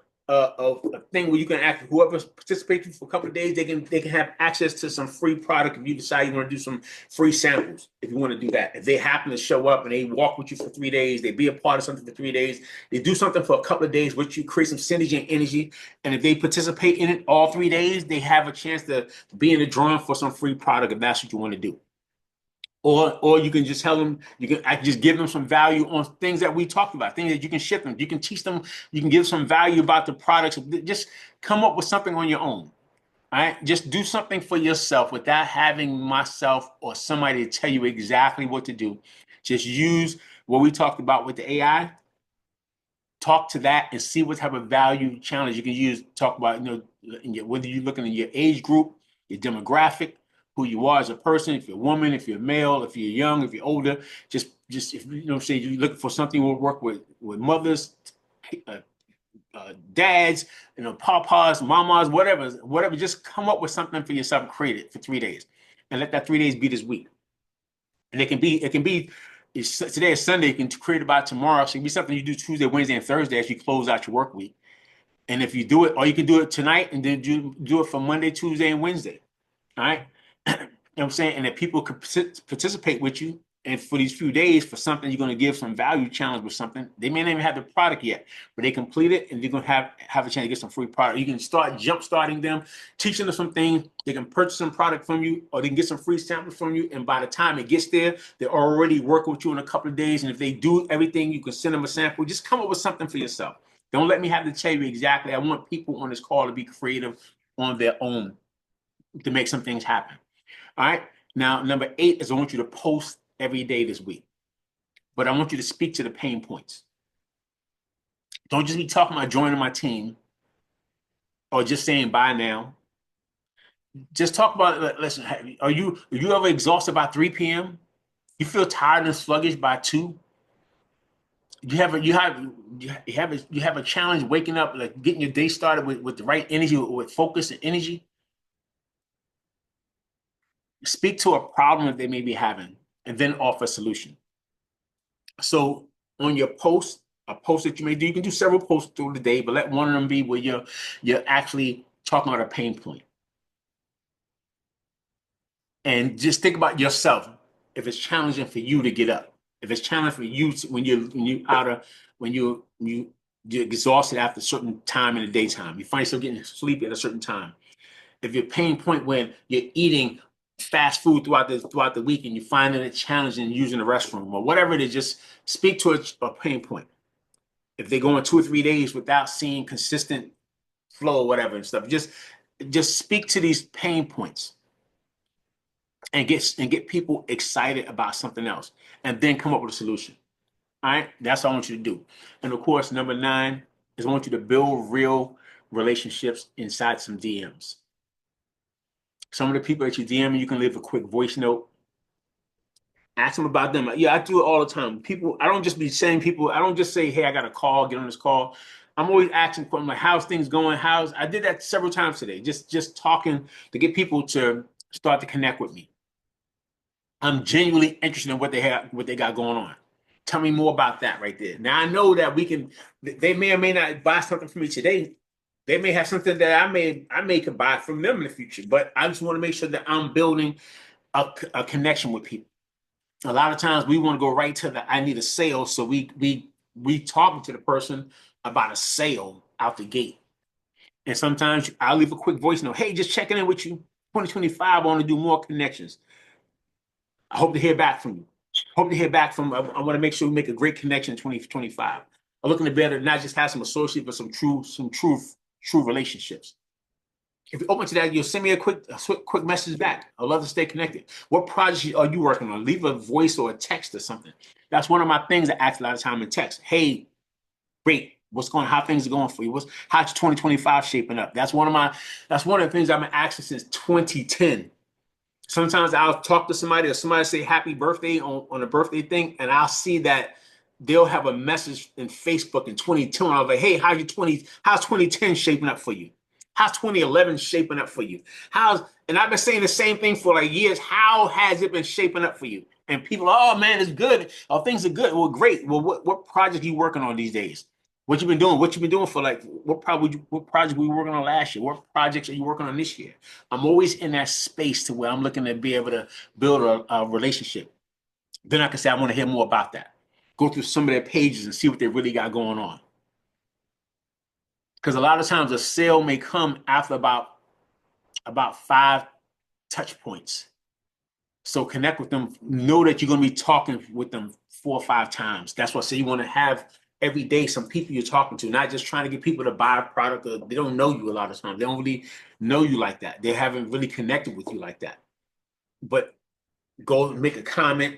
thing where you can act, whoever participates for a couple of days, they can have access to some free product if you decide you want to do some free samples. If you want to do that, if they happen to show up and they walk with you for 3 days, they be a part of something for 3 days, they do something for a couple of days, which you create some synergy and energy, and if they participate in it all 3 days, they have a chance to be in the drawing for some free product if that's what you want to do. Or you can just tell them, I can just give them some value on things that we talked about, things that you can ship them. You can teach them, you can give some value about the products. Just come up with something on your own. All right, just do something for yourself without having myself or somebody to tell you exactly what to do. Just use what we talked about with the AI. Talk to that and see what type of value challenge you can use. Talk about, whether you're looking at your age group, your demographic, who you are as a person, if you're a woman, if you're male, if you're young, if you're older. Just if say you're looking for something will work with mothers, uh, dads, papas, mamas, whatever. Just come up with something for yourself and create it for 3 days, and let that 3 days be this week. And it can be. Today is Sunday. You can create it by tomorrow. So it can be something you do Tuesday, Wednesday, and Thursday as you close out your work week. And if you do it, or you can do it tonight and then do it for Monday, Tuesday, and Wednesday. All right. You know what I'm saying? And that people could participate with you. And for these few days, for something you're going to give some value challenge with something. They may not even have the product yet, but they complete it and they're going to have a chance to get some free product. You can start jump starting them, teaching them some things. They can purchase some product from you, or they can get some free samples from you. And by the time it gets there, they're already working with you in a couple of days. And if they do everything, you can send them a sample. Just come up with something for yourself. Don't let me have to tell you exactly. I want people on this call to be creative on their own to make some things happen. All right. Now, number 8 is I want you to post every day this week, but I want you to speak to the pain points. Don't just be talking about joining my team or just saying bye now. Just talk about, listen, are you ever exhausted by 3 p.m.? You feel tired and sluggish by 2? You have a challenge waking up, like getting your day started with the right energy, with focus and energy. Speak to a problem that they may be having and then offer a solution. So on your post, a post that you may do, you can do several posts through the day, but let one of them be where you're actually talking about a pain point. And just think about yourself. If it's challenging for you to get up, if it's challenging for you when you're exhausted after a certain time in the daytime, you find yourself getting sleepy at a certain time. If your pain point when you're eating fast food throughout the week and you're finding it challenging using the restroom or whatever it is, just speak to a pain point. If they're going 2 or 3 days without seeing consistent flow or whatever and stuff, just speak to these pain points and get people excited about something else, and then come up with a solution. All right, that's what I want you to do. And of course, number 9 is I want you to build real relationships inside some DMs. Some of the people that you DM, you can leave a quick voice note. Ask them about them. Yeah, I do it all the time. People, I don't just be saying people. I don't just say, "Hey, I got a call. Get on this call." I'm always asking for like, "How's things going? I did that several times today. Just talking to get people to start to connect with me. I'm genuinely interested in what they got going on. Tell me more about that right there. Now I know that they may or may not buy something from me today. They may have something that I may could buy from them in the future. But I just want to make sure that I'm building a connection with people. A lot of times we want to go right to the I need a sale, so we talking to the person about a sale out the gate. And sometimes I'll leave a quick voice note. Hey, just checking in with you. 2025, I want to do more connections. I hope to hear back from you. Hope to hear back from. I want to make sure we make a great connection in 2025. I'm looking to better not just have some associates, but some true relationships. If you're open to that, you'll send me a quick message back. I'd love to stay connected. What projects are you working on? Leave a voice or a text or something. That's one of my things I ask a lot of time in text. Hey, great. What's going on? How things are going for you? How's 2025 shaping up? That's one of the things I've been asking since 2010. Sometimes I'll talk to somebody or somebody say happy birthday on a birthday thing, and I'll see that they'll have a message in Facebook in 2010. I was like, hey, how's 2010 shaping up for you? How's 2011 shaping up for you? And I've been saying the same thing for like years. How has it been shaping up for you? And people, oh man, it's good. Oh, things are good. Well, great. Well, what project are you working on these days? What you been doing? What you been doing for like what project were you working on last year? What projects are you working on this year? I'm always in that space to where I'm looking to be able to build a relationship. Then I can say I want to hear more about that. Go through some of their pages and see what they really got going on. Because a lot of times a sale may come after about 5 touch points. So connect with them. Know that you're going to be talking with them 4 or 5 times. That's why I say you want to have every day some people you're talking to, not just trying to get people to buy a product. Or they don't know you a lot of times. They don't really know you like that. They haven't really connected with you like that. But go make a comment,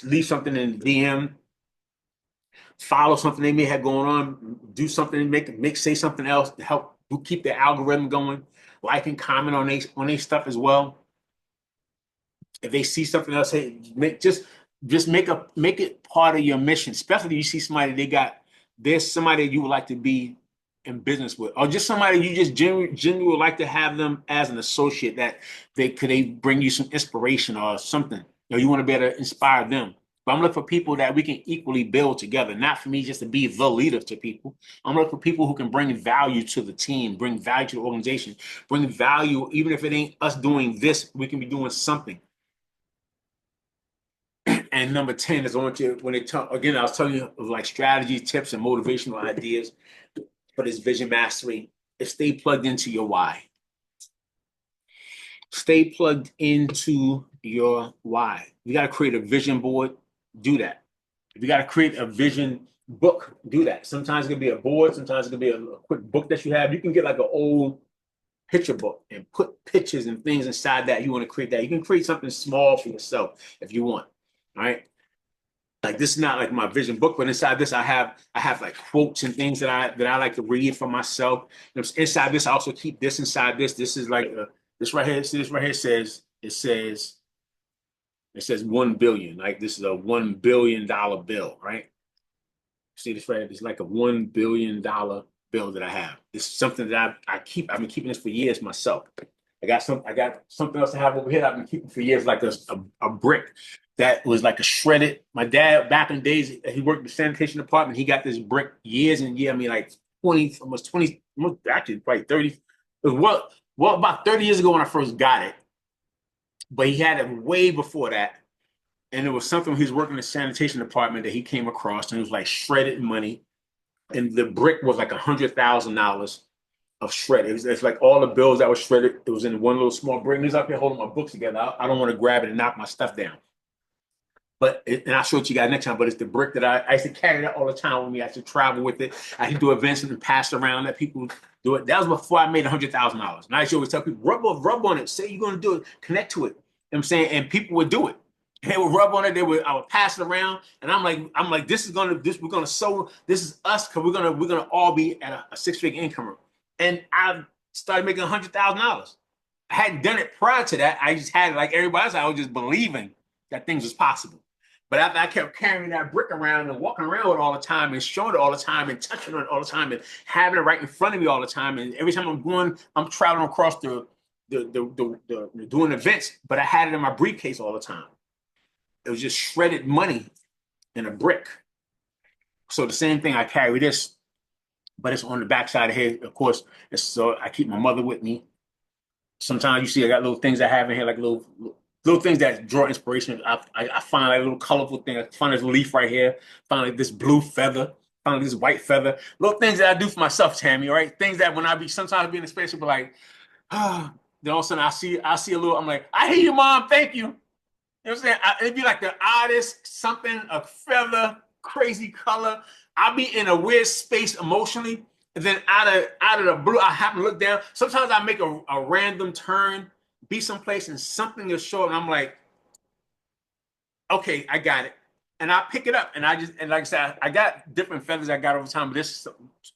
leave something in the DM, follow something they may have going on, do something, say something else to help keep the algorithm going. Like and comment on their stuff as well. If they see something else, hey, just make it part of your mission. Especially if you see somebody there's somebody you would like to be in business with, or just somebody you just genuinely would like to have them as an associate, that they bring you some inspiration or something. You want to be able to inspire them. But I'm looking for people that we can equally build together, not for me just to be the leader to people. I'm looking for people who can bring value to the team, bring value to the organization, bring value, even if it ain't us doing this, we can be doing something. And number 10 is when they talk again, I was telling you of like strategy, tips, and motivational ideas for this vision mastery. Is stay plugged into your why. Stay plugged into your why. You got to create a vision board, do that. If you got to create a vision book, do that. Sometimes it's gonna be a board, sometimes it's gonna be a quick book that you have. You can get like an old picture book and put pictures and things inside that. You want to create that. You can create something small for yourself if you want. All right. Like this is not like my vision book, but inside this I have like quotes and things that I like to read for myself. Inside this, I also keep this inside this. This is like this right here. See, this right here says 1 billion. Like this is a $1 billion bill, right? See this right here? It's like a $1 billion bill that I have. It's something that I've been keeping this for years myself. I got something else to have over here that I've been keeping for years, like a brick that was like a shredded. My dad, back in the days, he worked in the sanitation department. He got this brick years and years. I mean, like 20, almost 20, actually probably 30. It was well about 30 years ago when I first got it. But he had it way before that. And it was something he was working in the sanitation department that he came across, and it was like shredded money. And the brick was like $100,000 of shredded. It's like all the bills that were shredded. It was in one little small brick. He's up here holding my books together. I don't want to grab it and knock my stuff down. And I'll show it to you guys next time. But it's the brick that I used to carry that all the time with me. I used to travel with it. I used to do events and pass around, let people do it. That was before I made $100,000. And I used to always tell people, rub on it. Say you're going to do it. Connect to it. You know what I'm saying? And people would do it. They would rub on it. I would pass it around. And I'm like, we're gonna sow. This is us, because we're gonna all be at a six-figure income. And I started making $100,000. I hadn't done it prior to that. I just had it like everybody else. I was just believing that things was possible. But after I kept carrying that brick around and walking around with it all the time and showing it all the time and touching it all the time and having it right in front of me all the time. And every time I'm traveling across the doing events, but I had it in my briefcase all the time. It was just shredded money in a brick. So the same thing, I carry this, but it's on the backside of here. Of course, so I keep my mother with me. Sometimes you see I got little things I have in here, like little things that draw inspiration. I find like a little colorful thing. I find this leaf right here. Find like this blue feather. Find like this white feather. Little things that I do for myself, Tammy. Right? Things that when sometimes be in the space, I'll be like, ah. Then all of a sudden I see a little. I'm like, I hear you, Mom. Thank you. You know what I'm saying? It'd be like the oddest something, a feather, crazy color. I'll be in a weird space emotionally, and then out of the blue, I happen to look down. Sometimes I make a random turn, be someplace, and something will show up, and I'm like, okay, I got it. And I pick it up, and like I said, I got different feathers I got over time, but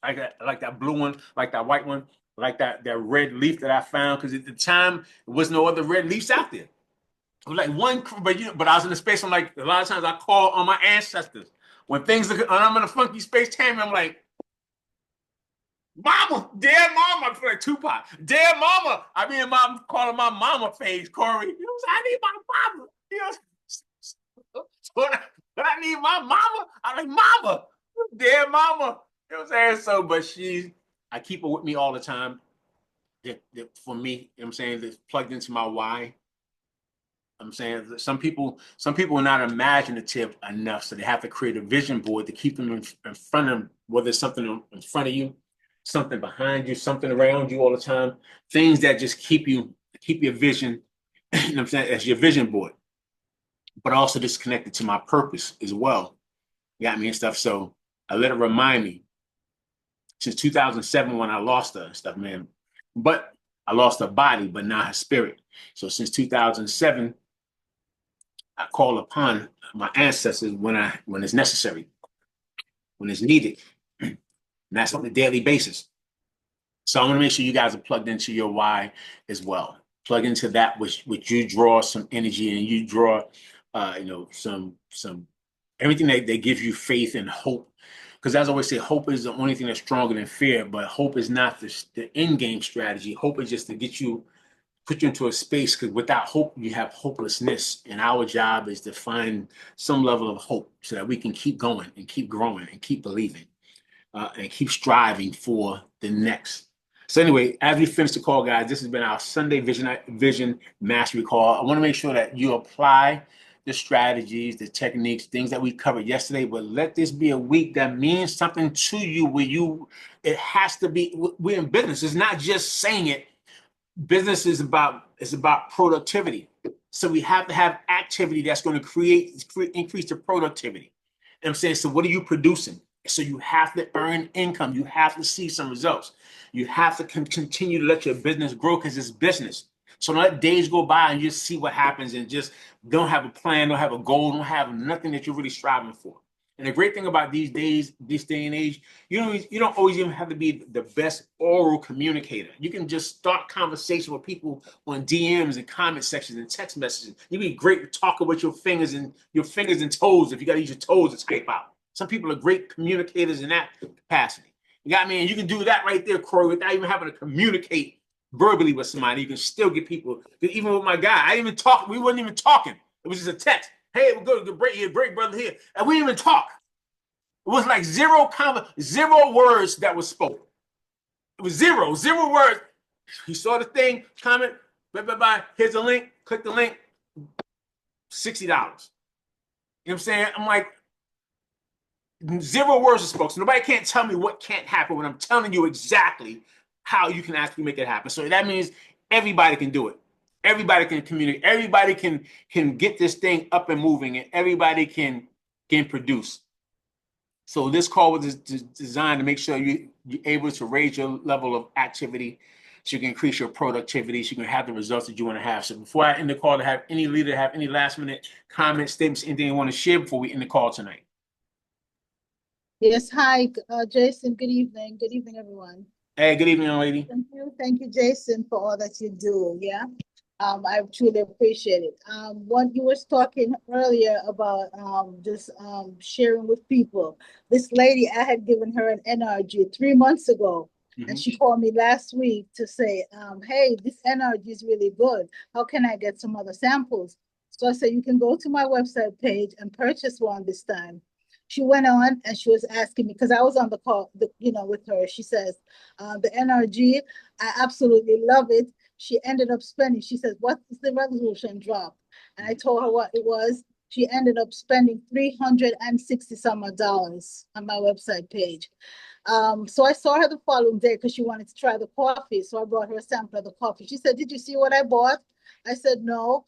I got like that blue one, like that white one, like that red leaf that I found, because at the time, there was no other red leaves out there. Like one, but I was in a space. I'm like, a lot of times I call on my ancestors when I'm in a funky space. Tammy, I'm like, Mama, dear Mama. I feel like Tupac, dear Mama. I mean, mom calling my mama phase, Corey. You know, I need my mama. You know, when I need my mama, I'm like, Mama, dear Mama. You know what I'm saying? So, but I keep her with me all the time. For me, you know what I'm saying, that's plugged into my why. I'm saying some people are not imaginative enough, so they have to create a vision board to keep them in front of them, whether it's something in front of you, something behind you, something around you all the time, things that just keep your vision, you know what I'm saying, as your vision board, but also just connected to my purpose as well. got me and stuff. So I let it remind me since 2007 when I lost her and stuff, man. But I lost her body, but not her spirit. So since 2007, I call upon my ancestors when it's necessary, when it's needed. And that's on a daily basis. So I want to make sure you guys are plugged into your why as well. Plug into that which you draw some energy and you draw, some everything that gives you faith and hope. Because as I always say, hope is the only thing that's stronger than fear. But hope is not the end game strategy. Hope is just to put you into a space. Because without hope, you have hopelessness. And our job is to find some level of hope so that we can keep going and keep growing and keep believing and keep striving for the next. So anyway, as we finish the call, guys, this has been our Sunday Vision Mastery Call. I want to make sure that you apply the strategies, the techniques, things that we covered yesterday, but let this be a week that means something to you it has to be, we're in business. It's not just saying it. Business is about productivity. So we have to have activity that's going to increase the productivity. And I'm saying, so what are you producing? So you have to earn income. You have to see some results. You have to continue to let your business grow because it's business. So don't let days go by and just see what happens and just don't have a plan, don't have a goal, don't have nothing that you're really striving for. And the great thing about these days, this day and age, you don't always even have to be the best oral communicator. You can just start conversation with people on DMs and comment sections and text messages. You be great talking with your fingers and toes if you got to use your toes to type out. Some people are great communicators in that capacity. You got me? And you can do that right there, Corey, without even having to communicate verbally with somebody. You can still get people. Even with my guy, I didn't even talk. We wasn't even talking. It was just a text. Hey, we're going to break here, break, brother, here. And we didn't even talk. It was like zero words that was spoken. It was zero words. He saw the thing, comment, bye. Here's the link. Click the link. $60. You know what I'm saying? I'm like, zero words are spoken. So nobody can't tell me what can't happen when I'm telling you exactly how you can actually make it happen. So that means everybody can do it. Everybody can communicate. Everybody can get this thing up and moving, and everybody can produce. So this call was designed to make sure you're able to raise your level of activity so you can increase your productivity, so you can have the results that you want to have. So before I end the call, to have any leader have any last minute comments, statements, anything you want to share before we end the call tonight. Yes, hi, Jason. Good evening. Good evening, everyone. Hey, good evening, young lady. Thank you, Jason, for all that you do. Yeah, I truly appreciate it. What you was talking earlier about just sharing with people. This lady, I had given her an NRG 3 months ago, and she called me last week to say, "Hey, this NRG is really good. How can I get some other samples?" So I said, "You can go to my website page and purchase one this time." She went on and she was asking me because I was on the call, with her. She says, "The NRG, I absolutely love it." She ended up spending. She says, "What is the resolution drop?" And I told her what it was. She ended up spending $360 some dollars on my website page. So I saw her the following day because she wanted to try the coffee. So I brought her a sample of the coffee. She said, "Did you see what I bought?" I said, "No."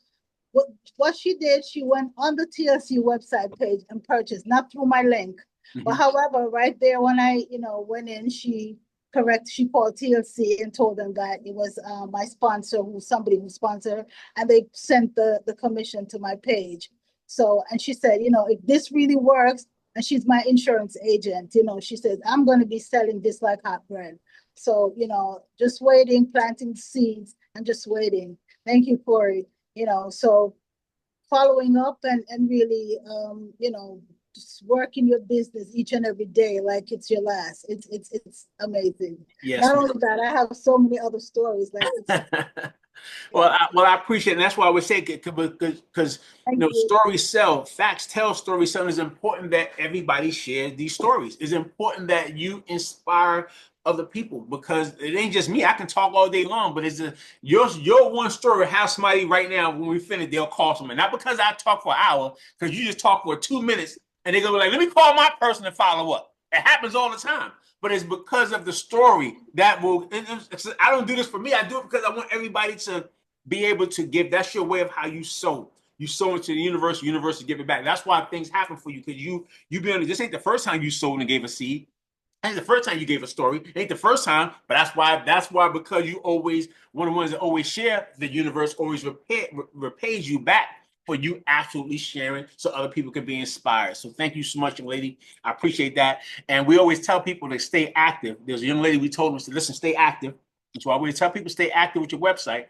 What she did, she went on the TLC website page and purchased, not through my link. But however, right there when I, went in, she called TLC and told them that it was my sponsor, somebody who sponsored her, and they sent the commission to my page. So, and she said, if this really works, and she's my insurance agent, she says, "I'm going to be selling this like hot bread." So, just waiting, planting seeds and just waiting. Thank you, Corey. So following up and really, just working your business each and every day like it's your last. It's amazing. Yes. Not only that, I have so many other stories. Like Well, I appreciate it. And that's why I would say because stories sell, facts tell, stories sell. It's important that everybody shares these stories. It's important that you inspire other people because it ain't just me. I can talk all day long, but it's your one story. Have somebody right now when we finish, they'll call someone. Not because I talk for an hour, because you just talk for 2 minutes and they're gonna be like, "Let me call my person and follow up." It happens all the time. But it's because of the story that will. I don't do this for me. I do it because I want everybody to be able to give. That's your way of how you sow. You sow into the universe will give it back. That's why things happen for you, because you been this ain't the first time you sowed and gave a seed. Ain't the first time you gave a story. Ain't the first time, but that's why because you always one of the ones that always share, the universe always repays you back for you absolutely sharing so other people can be inspired. So thank you so much, young lady. I appreciate that. And we always tell people to stay active. There's a young lady we told us to listen, stay active. That's why we tell people stay active with your website.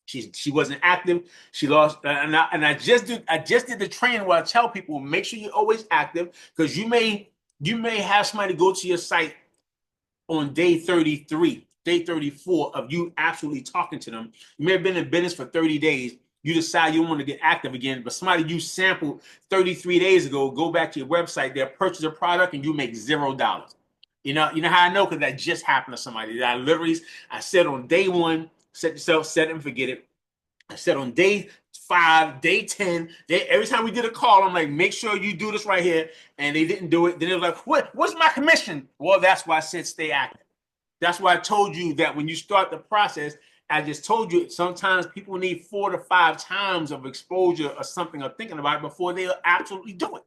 She wasn't active. She lost, and I just did the training where I tell people make sure you're always active, because you may have somebody go to your site on day 33, day 34 of you absolutely talking to them. You may have been in business for 30 days. You decide you want to get active again, but somebody you sampled 33 days ago, go back to your website, they'll purchase a product and you make $0. You know how I know? Because that just happened to somebody. I said on day one, set yourself, set it and forget it. I said on day 5, day 10, every time we did a call, I'm like, make sure you do this right here. And they didn't do it. Then they were like, what's my commission? Well, that's why I said stay active. That's why I told you that when you start the process, I just told you sometimes people need 4 to 5 times of exposure or something or thinking about it before they'll absolutely do it.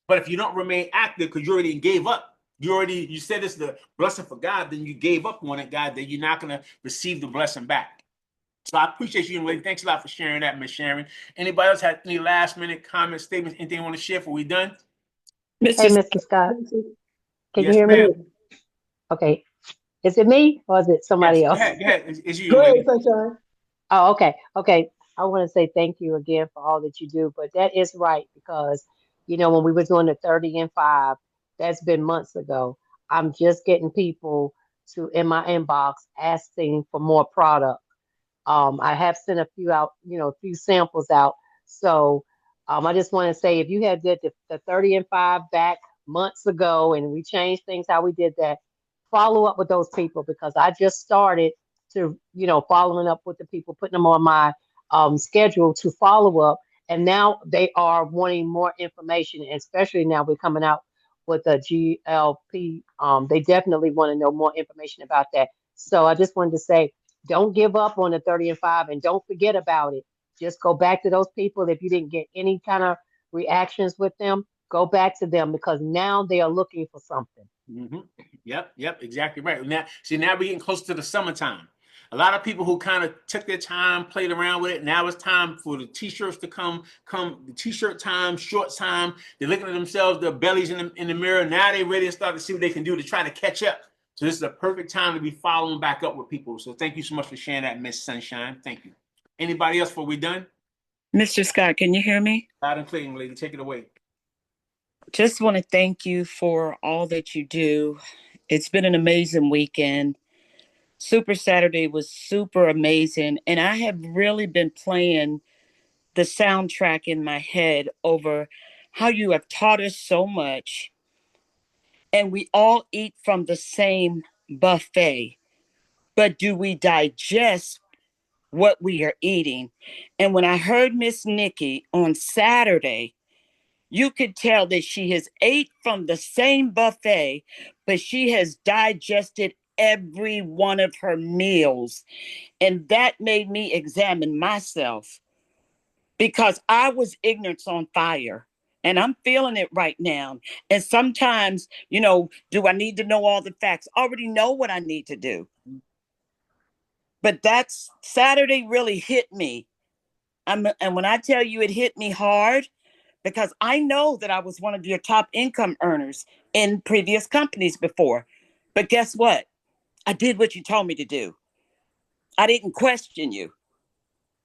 But if you don't remain active because you already gave up, you said it's the blessing for God, then you gave up on it, God, then you're not going to receive the blessing back. So I appreciate you, young lady. Thanks a lot for sharing that, Miss Sharon. Anybody else have any last minute comments, statements, anything you want to share before we done? Hey, Mr. Scott, can you Yes, hear me? ma'am. Okay. Is it me or is it Yes. somebody Go else? ahead. Go ahead. It's you, Go young ahead, lady. Sunshine. Oh, okay. Okay. I want to say thank you again for all that you do, but that is right because, when we were doing the 30 and 5, that's been months ago. I'm just getting people to in my inbox asking for more product. I have sent a few out, a few samples out. So I just want to say if you had did the 30 and 5 back months ago and we changed things how we did that, follow up with those people because I just started to, following up with the people, putting them on my schedule to follow up. And now they are wanting more information, and especially now we're coming out with a GLP. They definitely want to know more information about that. So I just wanted to say, don't give up on the 30 and 5 and don't forget about it. Just go back to those people. If you didn't get any kind of reactions with them, go back to them because now they are looking for something. Mm-hmm. Yep, exactly right. Now we're getting close to the summertime. A lot of people who kind of took their time, played around with it. Now it's time for the t-shirts to come the t-shirt time, short time. They're looking at themselves, their bellies in the mirror. Now they're ready to start to see what they can do to try to catch up. So this is a perfect time to be following back up with people. So thank you so much for sharing that, Miss Sunshine. Thank you. Anybody else before we done? Mr. Scott, can you hear me? Loud and clear, young lady. Take it away. Just want to thank you for all that you do. It's been an amazing weekend. Super Saturday was super amazing. And I have really been playing the soundtrack in my head over how you have taught us so much. And we all eat from the same buffet. But do we digest what we are eating? And when I heard Miss Nikki on Saturday, you could tell that she has ate from the same buffet, but she has digested every one of her meals. And that made me examine myself because I was ignorance on fire. And I'm feeling it right now. And sometimes, do I need to know all the facts? I already know what I need to do. But that's Saturday really hit me. And when I tell you it hit me hard, because I know that I was one of your top income earners in previous companies before. But guess what? I did what you told me to do. I didn't question you.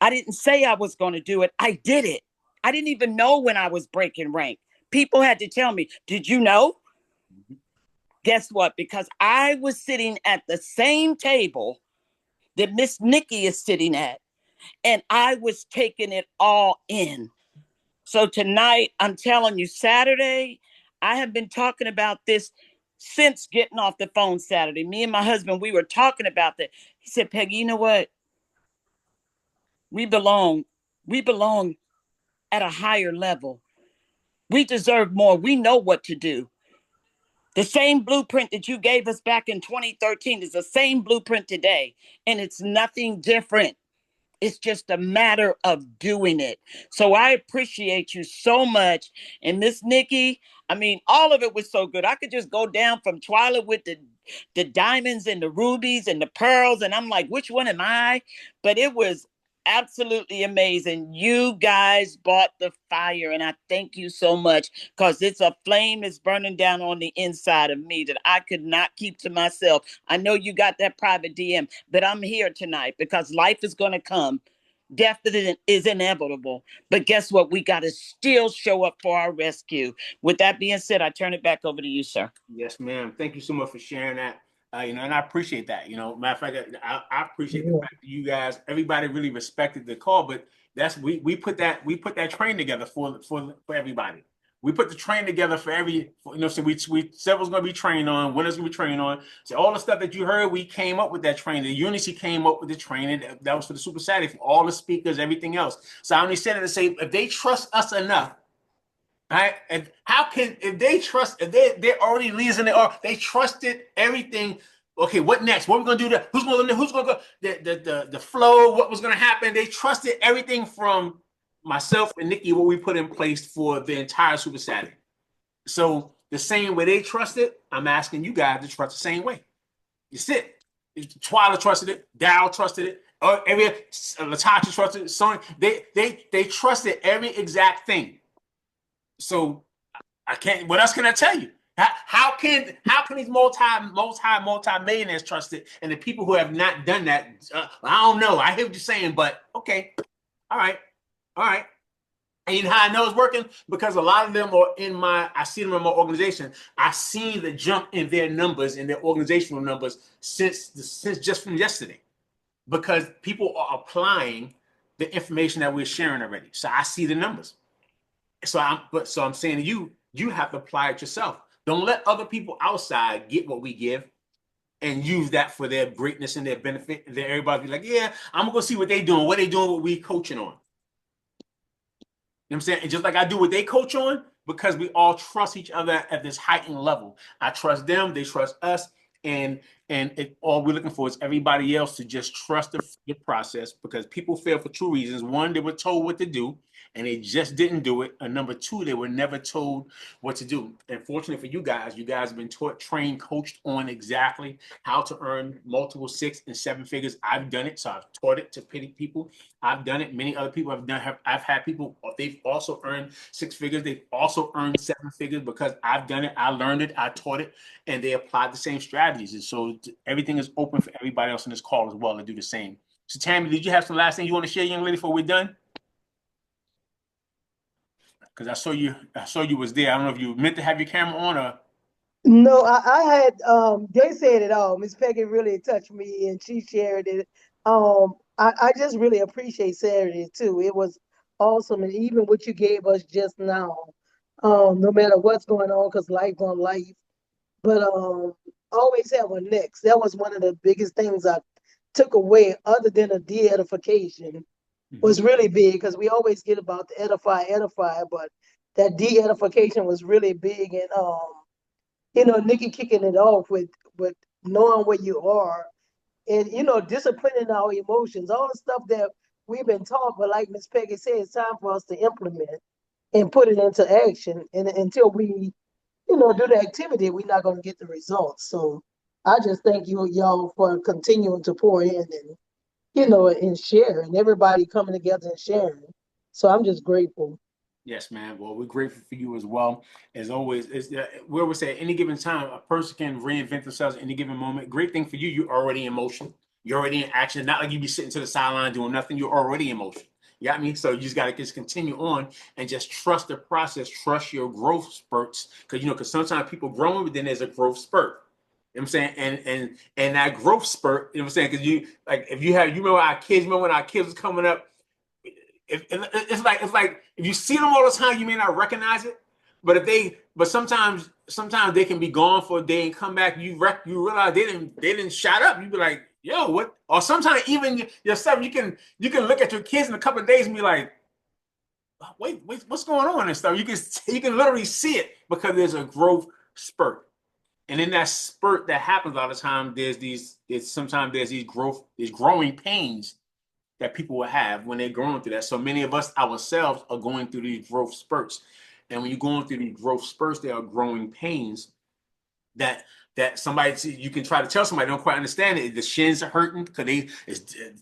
I didn't say I was going to do it. I did it. I didn't even know when I was breaking rank. People had to tell me, did you know? Guess what? Because I was sitting at the same table that Miss Nikki is sitting at, and I was taking it all in. So tonight, I'm telling you, Saturday, I have been talking about this since getting off the phone Saturday. Me and my husband, we were talking about that. He said, Peggy, you know what? We belong. We belong at a higher level. We deserve more. We know what to do. The same blueprint that you gave us back in 2013 is the same blueprint today. And it's nothing different. It's just a matter of doing it. So I appreciate you so much. And Miss Nikki, I mean, all of it was so good. I could just go down from Twyla with the diamonds and the rubies and the pearls, and I'm like, which one am I? But it was absolutely amazing. You guys bought the fire, and I thank you so much, because it's a flame is burning down on the inside of me that I could not keep to myself. I know you got that private DM, but I'm here tonight because life is going to come. Death is inevitable, but guess what? We got to still show up for our rescue. With that being said, I turn it back over to you, sir. Yes, ma'am. Thank you so much for sharing that. And I appreciate that. Matter of fact, I appreciate the fact that you guys, everybody really respected the call. But we put that train together for everybody. We put the train together for so we said was going to be trained on, when it's going to be trained on. So all the stuff that you heard, we came up with that training. The Unity came up with the training that was for the Super Saturday, for all the speakers, everything else. So I only said it to say, if they trust us enough. Right? And how can, if they're already leaders in they trusted everything. Okay, what next? What are we gonna do? Who's gonna go? The flow, what was gonna happen? They trusted everything from myself and Nikki, what we put in place for the entire Super Saturday. So the same way they trusted, I'm asking you guys to trust the same way. It's it. Twyla trusted it, Dow trusted it, every Latasha trusted it, Sony. They trusted every exact thing. So I can't. What else can I tell you? How can these multi-millionaires trust it, and the people who have not done that? I don't know. I hear what you're saying, but okay, all right. And you know how I know it's working? Because a lot of them are I see them in my organization. I see the jump in their numbers, in their organizational numbers since just from yesterday, because people are applying the information that we're sharing already. So I see the numbers. So I'm saying to you, you have to apply it yourself. Don't let other people outside get what we give and use that for their greatness and their benefit. And then everybody be like, yeah, I'm gonna go see what they doing, what we coaching on. You know what I'm saying? And just like I do what they coach on, because we all trust each other at this heightened level. I trust them, they trust us, and all we're looking for is everybody else to just trust the process, because people fail for two reasons. One, they were told what to do and they just didn't do it. And number two, they were never told what to do. And fortunately for you guys have been taught, trained, coached on exactly how to earn multiple 6 and 7 figures. I've done it, so I've taught it to people. I've done it. Many other people have done. I've had people. They've also earned 6 figures. They've also earned 7 figures because I've done it. I learned it. I taught it, and they applied the same strategies. And so everything is open for everybody else in this call as well to do the same. So Tammy, did you have some last thing you want to share, young lady, before we're done? Because I saw you was there. I don't know if you meant to have your camera on or. No, I had they said it all. Miss Peggy really touched me and she shared it. I just really appreciate Saturday too. It was awesome. And even what you gave us just now, no matter what's going on, because life on life. But always have a next. That was one of the biggest things I took away, other than a de-edification, was really big, because we always get about the edify, but that de-edification was really big. And Nikki kicking it off with knowing where you are, and disciplining our emotions, all the stuff that we've been taught. But like Miss Peggy said, it's time for us to implement and put it into action. And until we, do the activity, we're not going to get the results. So I just thank y'all for continuing to pour in and share, and everybody coming together and sharing. So I'm just grateful. Yes, man. Well, we're grateful for you as well. As always, we always say at any given time, a person can reinvent themselves at any given moment. Great thing for you, you're already in motion. You're already in action. Not like you be sitting to the sideline doing nothing. You're already in motion. You got me? So you just got to just continue on and just trust the process. Trust your growth spurts. Because sometimes people growing, but then there's a growth spurt. You know what I'm saying? And that growth spurt, you know what I'm saying? Because you remember our kids, when our kids was coming up, it's like if you see them all the time, you may not recognize it. But sometimes they can be gone for a day and come back. You realize they didn't shut up. You be like, yo, what? Or sometimes even yourself, you can look at your kids in a couple of days and be like, wait, what's going on and stuff. You can literally see it because there's a growth spurt. And in that spurt that happens all the time, sometimes there's these growing pains that people will have when they're going through that. So many of us ourselves are going through these growth spurts. And when you're going through these growth spurts, there are growing pains that somebody, you can try to tell somebody don't quite understand it. The shins are hurting because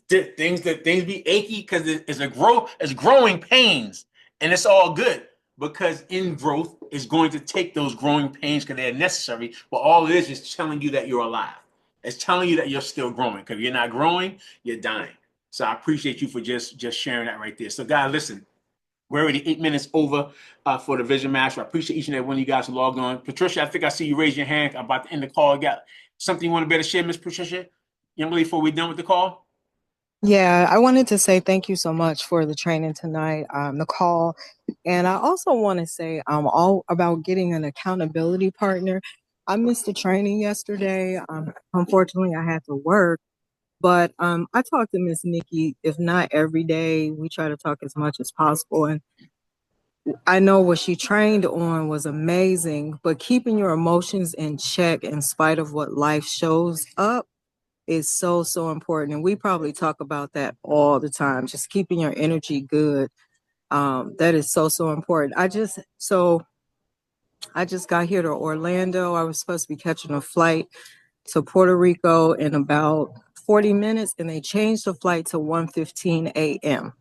things be achy because it's growing pains, and it's all good because in growth is going to take those growing pains because they're necessary. But all it is telling you that you're alive. It's telling you that you're still growing. Because if you're not growing, you're dying. So I appreciate you for just sharing that right there. So guys, listen. We're already 8 minutes over for the Vision Master. I appreciate each and every one of you guys who logged on. Patricia, I think I see you raise your hand. I'm about to end the call. You got something you want to better share, Miss Patricia? Young lady, before we're done with the call? Yeah, I wanted to say thank you so much for the training tonight, the call. And I also want to say all about getting an accountability partner. I missed the training yesterday. Unfortunately, I had to work. But I talk to Miss Nikki, if not every day. We try to talk as much as possible. And I know what she trained on was amazing, but keeping your emotions in check in spite of what life shows up is so, so important. And we probably talk about that all the time, just keeping your energy good. That is so, so important. I just got here to Orlando. I was supposed to be catching a flight to Puerto Rico in about 40 minutes, and they changed the flight to 1:15 a.m.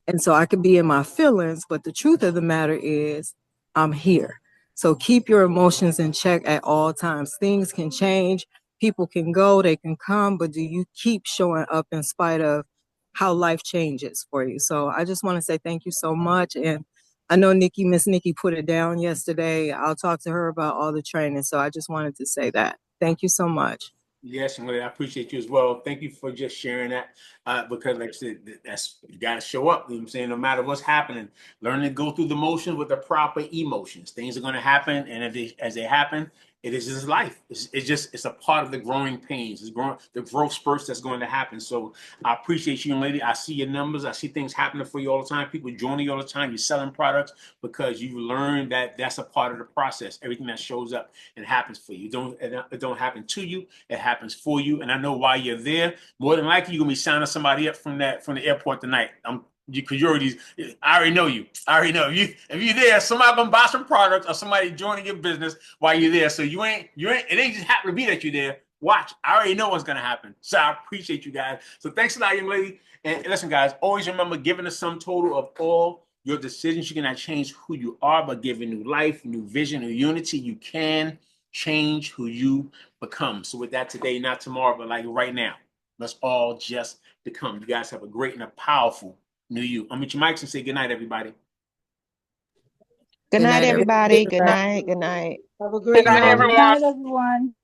And so I could be in my feelings, but the truth of the matter is I'm here. So keep your emotions in check at all times. Things can change, people can go, they can come, but do you keep showing up in spite of how life changes for you? So I just want to say thank you so much. And I know Miss Nikki put it down yesterday. I'll talk to her about all the training. So I just wanted to say that. Thank you so much. Yes, and I appreciate you as well. Thank you for just sharing that. Because like I said, you gotta show up. You know what I'm saying? No matter what's happening, learn to go through the motions with the proper emotions. Things are gonna happen, and as they happen, it is just life. It's a part of the growing pains. It's growing the growth spurts that's going to happen. So I appreciate you, young lady. I see your numbers. I see things happening for you all the time. People joining you all the time. You're selling products because you learn that that's a part of the process. Everything that shows up and happens for you. It don't happen to you. It happens for you. And I know why you're there. More than likely, you're gonna be signing somebody up from the airport tonight. Because I already know you. I already know if you're there, somebody gonna buy some products or somebody joining your business while you're there. So it ain't just happen to be that you're there. Watch, I already know what's gonna happen. So I appreciate you guys. So thanks a lot, young lady. And listen, guys, always remember, giving the sum total of all your decisions, you cannot change who you are, but giving new life, new vision, new unity, you can change who you become. So with that, today, not tomorrow, but like right now, let's all just become. You guys have a great and a powerful new you. Unmute your mics and say good night, everybody. Good night, everybody. Good everybody. night. Good night. Have a Good great night, night. Good everyone. night, everyone.